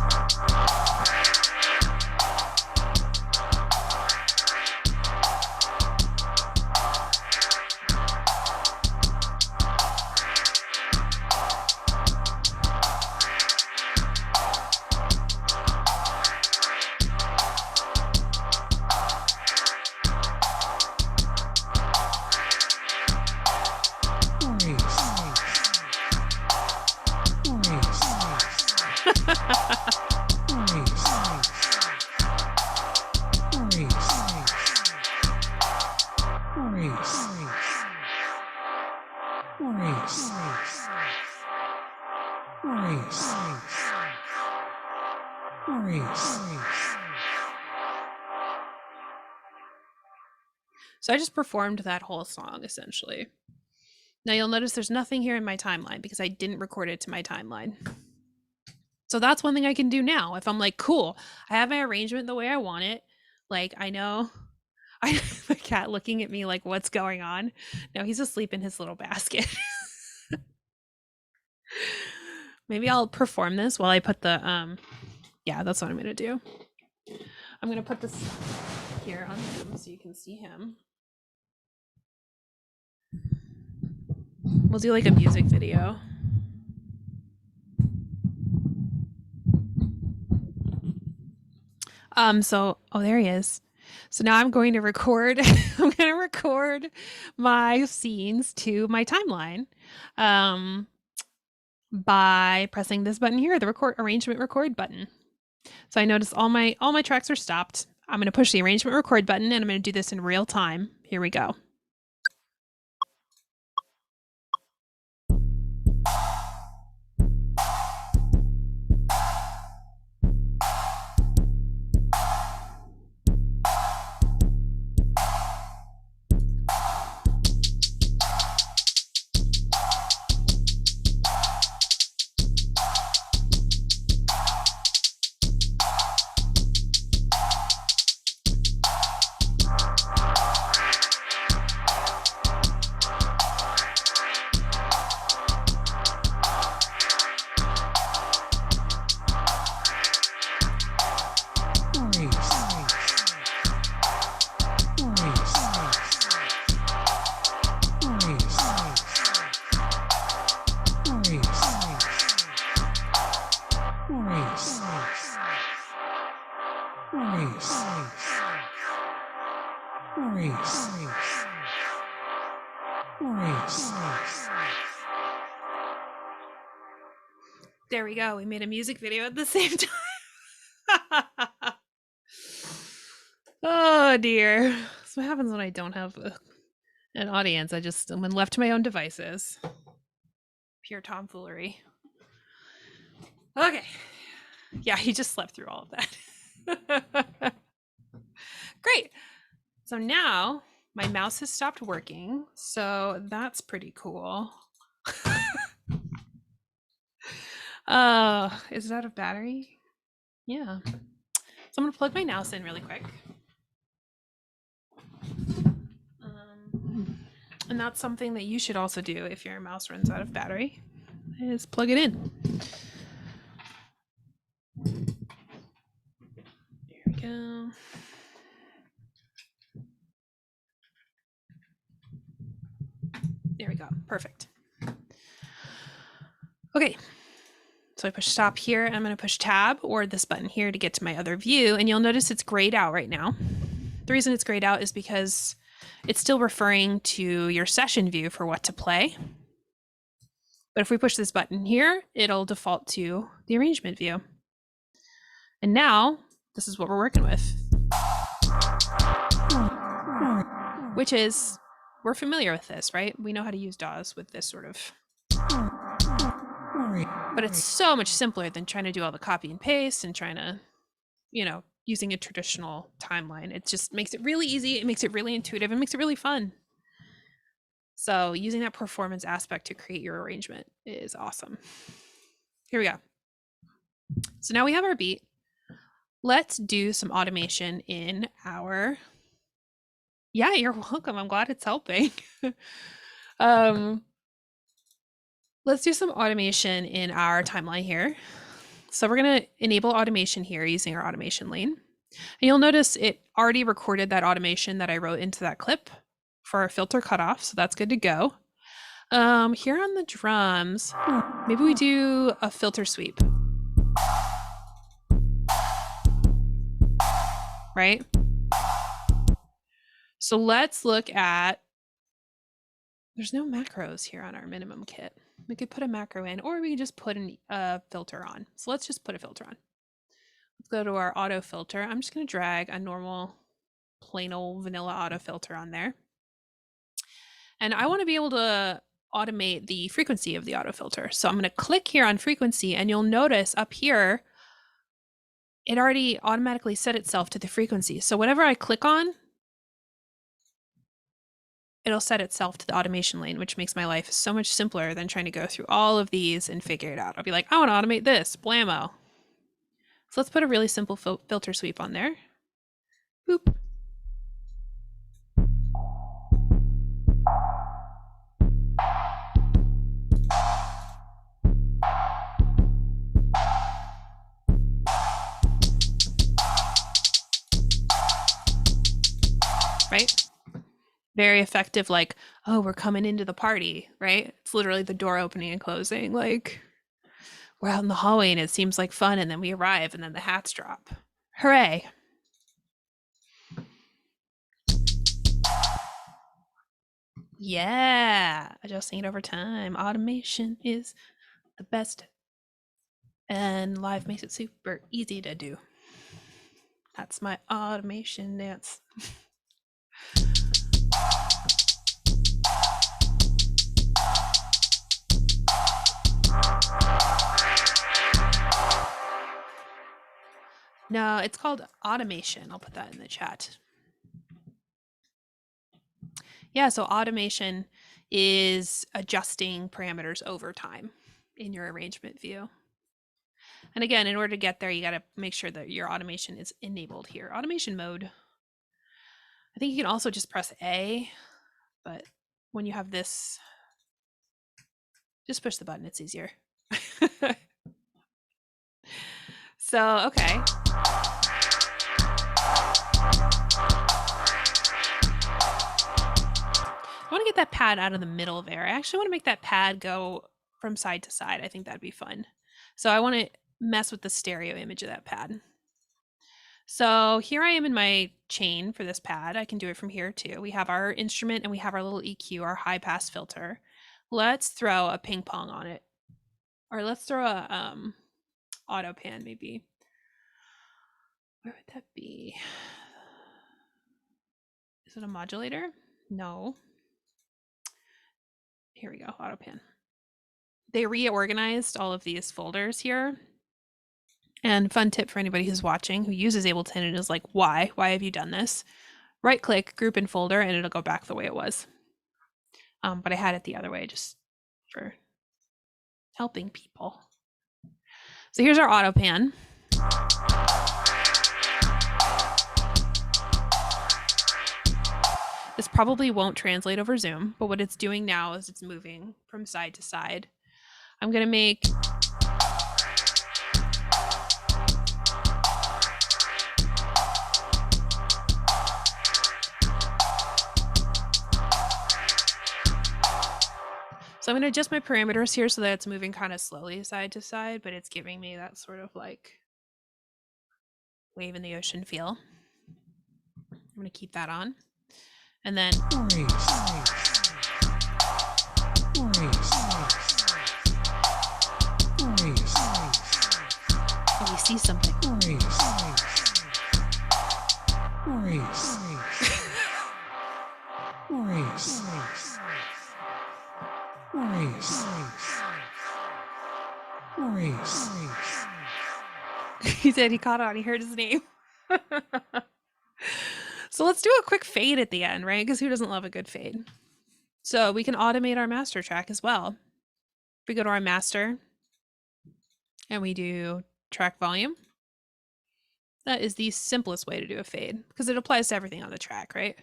So I just performed that whole song essentially. Now you'll notice there's nothing here in my timeline because I didn't record it to my timeline. So that's one thing I can do now. If I'm like, cool, I have my arrangement the way I want it. Like I know I have a cat looking at me like, what's going on? No, he's asleep in his little basket. Maybe I'll perform this while I put the, yeah, that's what I'm gonna do. I'm gonna put this here on him so you can see him. We'll do like a music video. So, oh, there he is. So now I'm going to record, I'm going to record my scenes to my timeline by pressing this button here, the record arrangement record button. So I notice all my tracks are stopped. I'm going to push the arrangement record button and I'm going to do this in real time. Here we go. There we go. We made a music video at the same time. Oh dear. That's what happens when I don't have an audience. I'm left to my own devices. Pure tomfoolery. Okay. Yeah, he just slept through all of that. Great. So now my mouse has stopped working. So that's pretty cool. Is it out of battery? Yeah. So I'm gonna plug my mouse in really quick. And that's something that you should also do if your mouse runs out of battery, is plug it in. Here we go. There we go. Perfect. Okay. So I push stop here. I'm going to push tab or this button here to get to my other view. And you'll notice it's grayed out right now. The reason it's grayed out is because it's still referring to your session view for what to play. But if we push this button here, it'll default to the arrangement view. And now this is what we're working with, which is, we're familiar with this, right? We know how to use DAWs with this sort of, but it's so much simpler than trying to do all the copy and paste and trying to, you know, using a traditional timeline. It just makes it really easy. It makes it really intuitive and makes it really fun. So using that performance aspect to create your arrangement is awesome. Here we go. So now we have our beat. Let's do some automation in our, yeah, you're welcome. I'm glad it's helping. Let's do some automation in our timeline here. So we're going to enable automation here using our automation lane. And you'll notice it already recorded that automation that I wrote into that clip for our filter cutoff. So that's good to go. Here on the drums, maybe we do a filter sweep. Right? So let's look at, there's no macros here on our minimum kit. We could put a macro in, or we could just put a filter on. So let's just put a filter on. Let's go to our auto filter. I'm just going to drag a normal, plain old vanilla auto filter on there. And I want to be able to automate the frequency of the auto filter. So I'm going to click here on frequency, and you'll notice up here, it already automatically set itself to the frequency. So whatever I click on, it'll set itself to the automation lane, which makes my life so much simpler than trying to go through all of these and figure it out. I'll be like, I want to automate this, blammo. So let's put a really simple filter sweep on there. Boop. Right? Very effective, like, oh, we're coming into the party, right? It's literally the door opening and closing. Like, we're out in the hallway and it seems like fun, and then we arrive and then the hats drop. Hooray. Yeah, adjusting it over time. Automation is the best. And live makes it super easy to do. That's my automation dance. No, it's called automation. I'll put that in the chat. Yeah, so automation is adjusting parameters over time in your arrangement view. And again, in order to get there, you got to make sure that your automation is enabled here. Automation mode. I think you can also just press A, but when you have this, just push the button. It's easier. So, okay. I want to get that pad out of the middle there. I actually want to make that pad go from side to side. I think that'd be fun. So I want to mess with the stereo image of that pad. So here I am in my chain for this pad. I can do it from here too. We have our instrument and we have our little EQ, our high pass filter. Let's throw a ping pong on it. Or let's throw a auto pan maybe. Where would that be? Is it a modulator? No. Here we go, auto pan. They reorganized all of these folders here And fun tip for anybody who's watching who uses Ableton and is like, why? Why have you done this? Right click, group and folder, and it'll go back the way it was. But I had it the other way just for helping people. So here's our auto pan. This probably won't translate over Zoom, but what it's doing now is it's moving from side to side. I'm going to make So I'm going to adjust my parameters here so that it's moving kind of slowly side to side, but it's giving me that sort of like wave in the ocean feel. I'm going to keep that on. And then oh, we see something. He said he caught on. He heard his name. So let's do a quick fade at the end, right? Because who doesn't love a good fade? So we can automate our master track as well. If we go to our master and we do track volume, that is the simplest way to do a fade because it applies to everything on the track, right?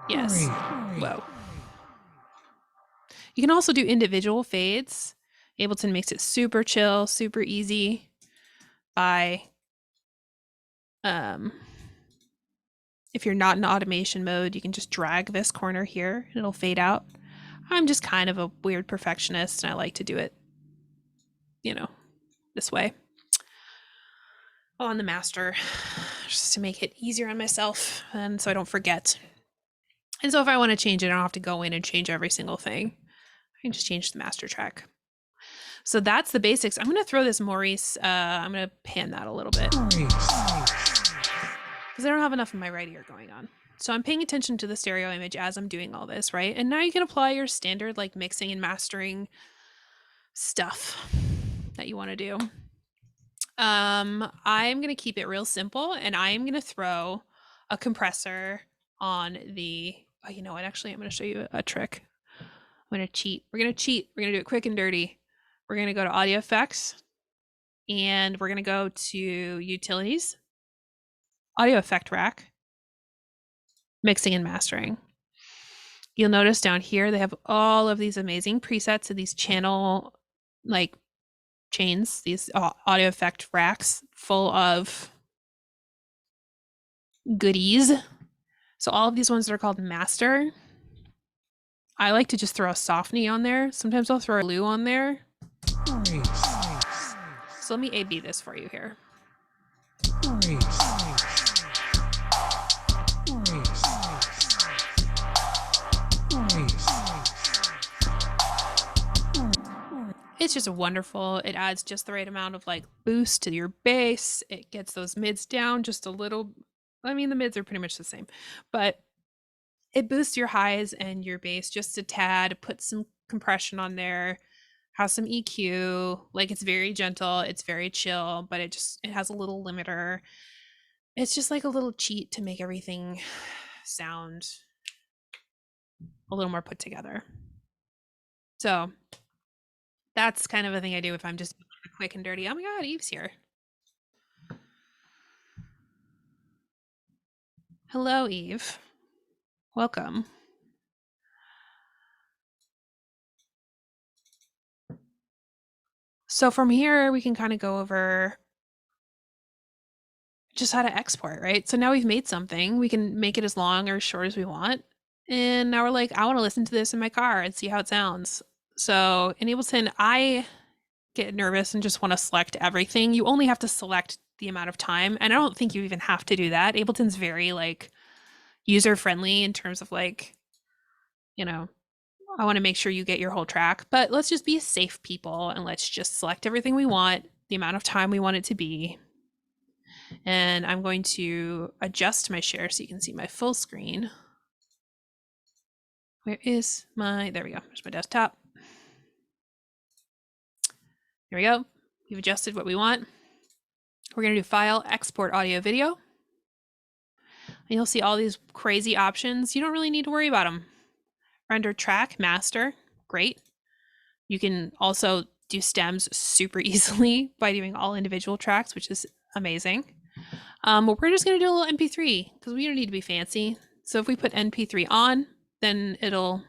Yes. Whoa. You can also do individual fades. Ableton makes it super chill, super easy by if you're not in automation mode, you can just drag this corner here and it'll fade out. I'm just kind of a weird perfectionist and I like to do it, you know, this way on the master just to make it easier on myself and so I don't forget. And so if I want to change it, I don't have to go in and change every single thing. I can just change the master track. So that's the basics. I'm going to throw this Maurice, I'm going to pan that a little bit because I don't have enough of my right ear going on. So I'm paying attention to the stereo image as I'm doing all this, right? And now you can apply your standard like mixing and mastering stuff that you want to do. I'm going to keep it real simple and I am going to throw a compressor on the, oh, you know what? Actually, I'm going to show you a trick. I'm going to cheat. We're going to cheat. We're going to do it quick and dirty. We're going to go to audio effects and we're going to go to utilities, audio effect rack, mixing and mastering. You'll notice down here, they have all of these amazing presets of these channel like chains, these audio effect racks full of goodies. So all of these ones that are called master, I like to just throw a softening on there. Sometimes I'll throw a glue on there. So let me A/B this for you here. It's just wonderful. It adds just the right amount of like boost to your bass. It gets those mids down just a little. I mean, the mids are pretty much the same, but it boosts your highs and your bass just a tad, put some compression on there, has some EQ, like it's very gentle, it's very chill, but it has a little limiter. It's just like a little cheat to make everything sound a little more put together. So that's kind of a thing I do if I'm just quick and dirty. Oh my God, Eve's here. Hello, Eve. Welcome. So from here, we can kind of go over just how to export, right? So now we've made something. We can make it as long or as short as we want. And now we're like, I want to listen to this in my car and see how it sounds. So in Ableton, I get nervous and just want to select everything. You only have to select the amount of time. And I don't think you even have to do that. Ableton's very like user-friendly in terms of like, you know, I want to make sure you get your whole track, but let's just be safe people and let's just select everything we want, the amount of time we want it to be. And I'm going to adjust my share so you can see my full screen, Where is my, there we go, there's my desktop. Here we go. We've adjusted what we want. We're going to do file, export audio video. And you'll see all these crazy options. You don't really need to worry about them. Render track, master, great. You can also do stems super easily by doing all individual tracks, which is amazing. But we're just going to do a little MP3 because we don't need to be fancy. So if we put MP3 on, then it'll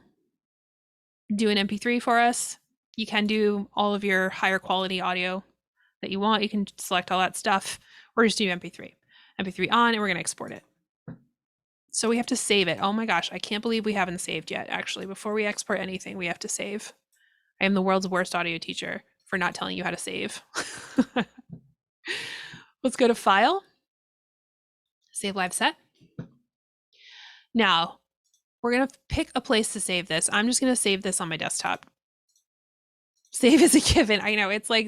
do an MP3 for us. You can do all of your higher quality audio that you want. You can select all that stuff. We're just doing MP3. MP3 on, and we're going to export it. So we have to save it. Oh my gosh, I can't believe we haven't saved yet, actually. Before we export anything, we have to save. I am the world's worst audio teacher for not telling you how to save. Let's go to File, Save Live Set. Now, we're going to pick a place to save this. I'm just going to save this on my desktop. Save is a given. I know, it's like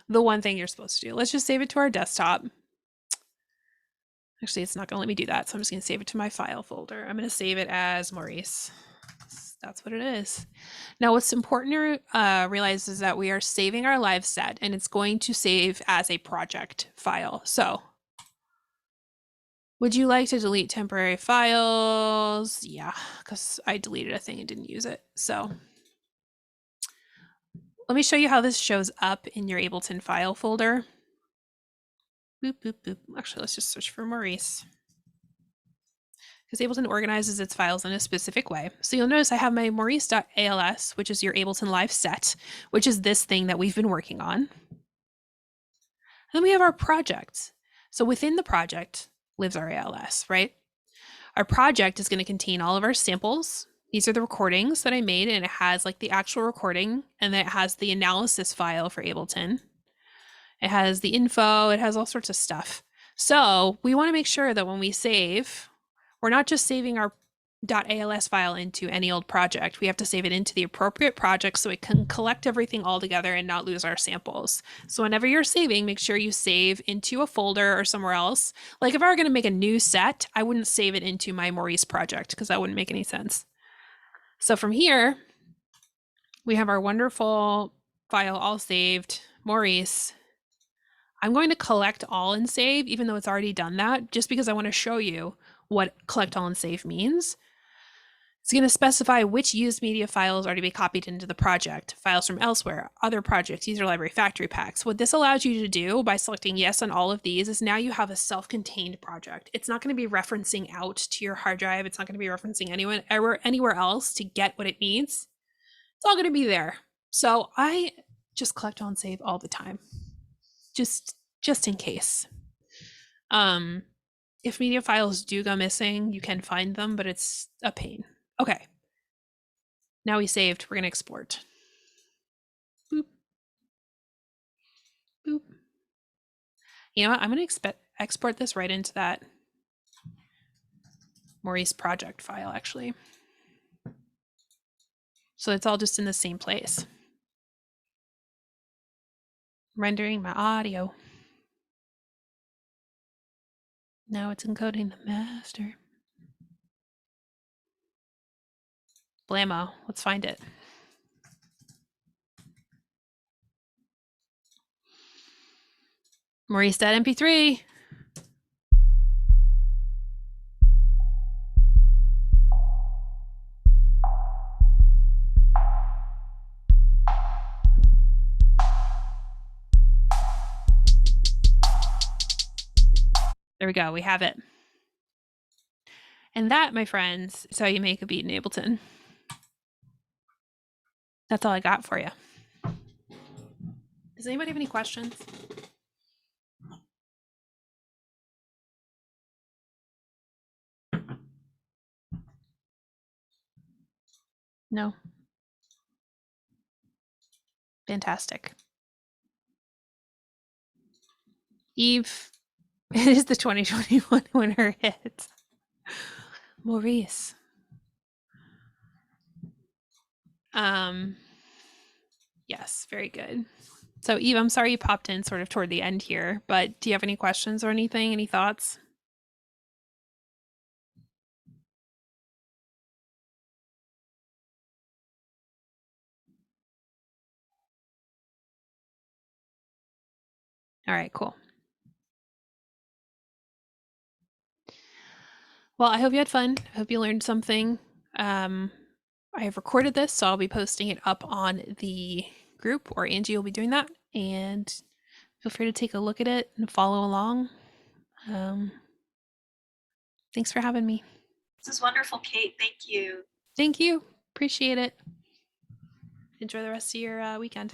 the one thing you're supposed to do. Let's just save it to our desktop. Actually, it's not going to let me do that, so I'm just going to save it to my file folder. I'm going to save it as Maurice. That's what it is. Now, what's important to realize is that we are saving our live set, and it's going to save as a project file. So, would you like to delete temporary files? Yeah, because I deleted a thing and didn't use it. So, let me show you how this shows up in your Ableton file folder. Boop, boop, boop. Actually, let's just search for Maurice. Because Ableton organizes its files in a specific way. So you'll notice I have my maurice.als, which is your Ableton live set, which is this thing that we've been working on. And then we have our project. So within the project lives our ALS, right? Our project is going to contain all of our samples. These are the recordings that I made, and it has like the actual recording, and then it has the analysis file for Ableton. It has the info, it has all sorts of stuff. So we want to make sure that when we save, we're not just saving our .als file into any old project. We have to save it into the appropriate project so it can collect everything all together and not lose our samples. So whenever you're saving, make sure you save into a folder or somewhere else. Like if I were going to make a new set, I wouldn't save it into my Maurice project because that wouldn't make any sense. So from here, we have our wonderful file all saved, Maurice. I'm going to collect all and save, even though it's already done that, just because I want to show you what collect all and save means. It's going to specify which used media files are to be copied into the project, files from elsewhere, other projects, user library, factory packs. What this allows you to do by selecting yes on all of these is now you have a self-contained project. It's not going to be referencing out to your hard drive. It's not going to be referencing anywhere else to get what it needs. It's all going to be there. So I just collect all and save all the time. Just in case. If media files do go missing, you can find them, but it's a pain. Okay. Now we saved, we're going to export. Boop. Boop. You know what? I'm going to export this right into that Maurice project file, actually. So it's all just in the same place. Rendering my audio. Now it's encoding the master. Blammo, let's find it. Maurice.mp3. There we go, we have it. And that, my friends, is how you make a beat in Ableton. That's all I got for you. Does anybody have any questions? No? Fantastic. Eve, it is the 2021 winner hit. Maurice. Yes, very good. So Eve, I'm sorry you popped in sort of toward the end here, but do you have any questions or anything? Any thoughts? All right, cool. Well, I hope you had fun. I hope you learned something. I have recorded this, so I'll be posting it up on the group, or Angie will be doing that. And feel free to take a look at it and follow along. Thanks for having me. This is wonderful, Kate. Thank you. Thank you. Appreciate it. Enjoy the rest of your weekend.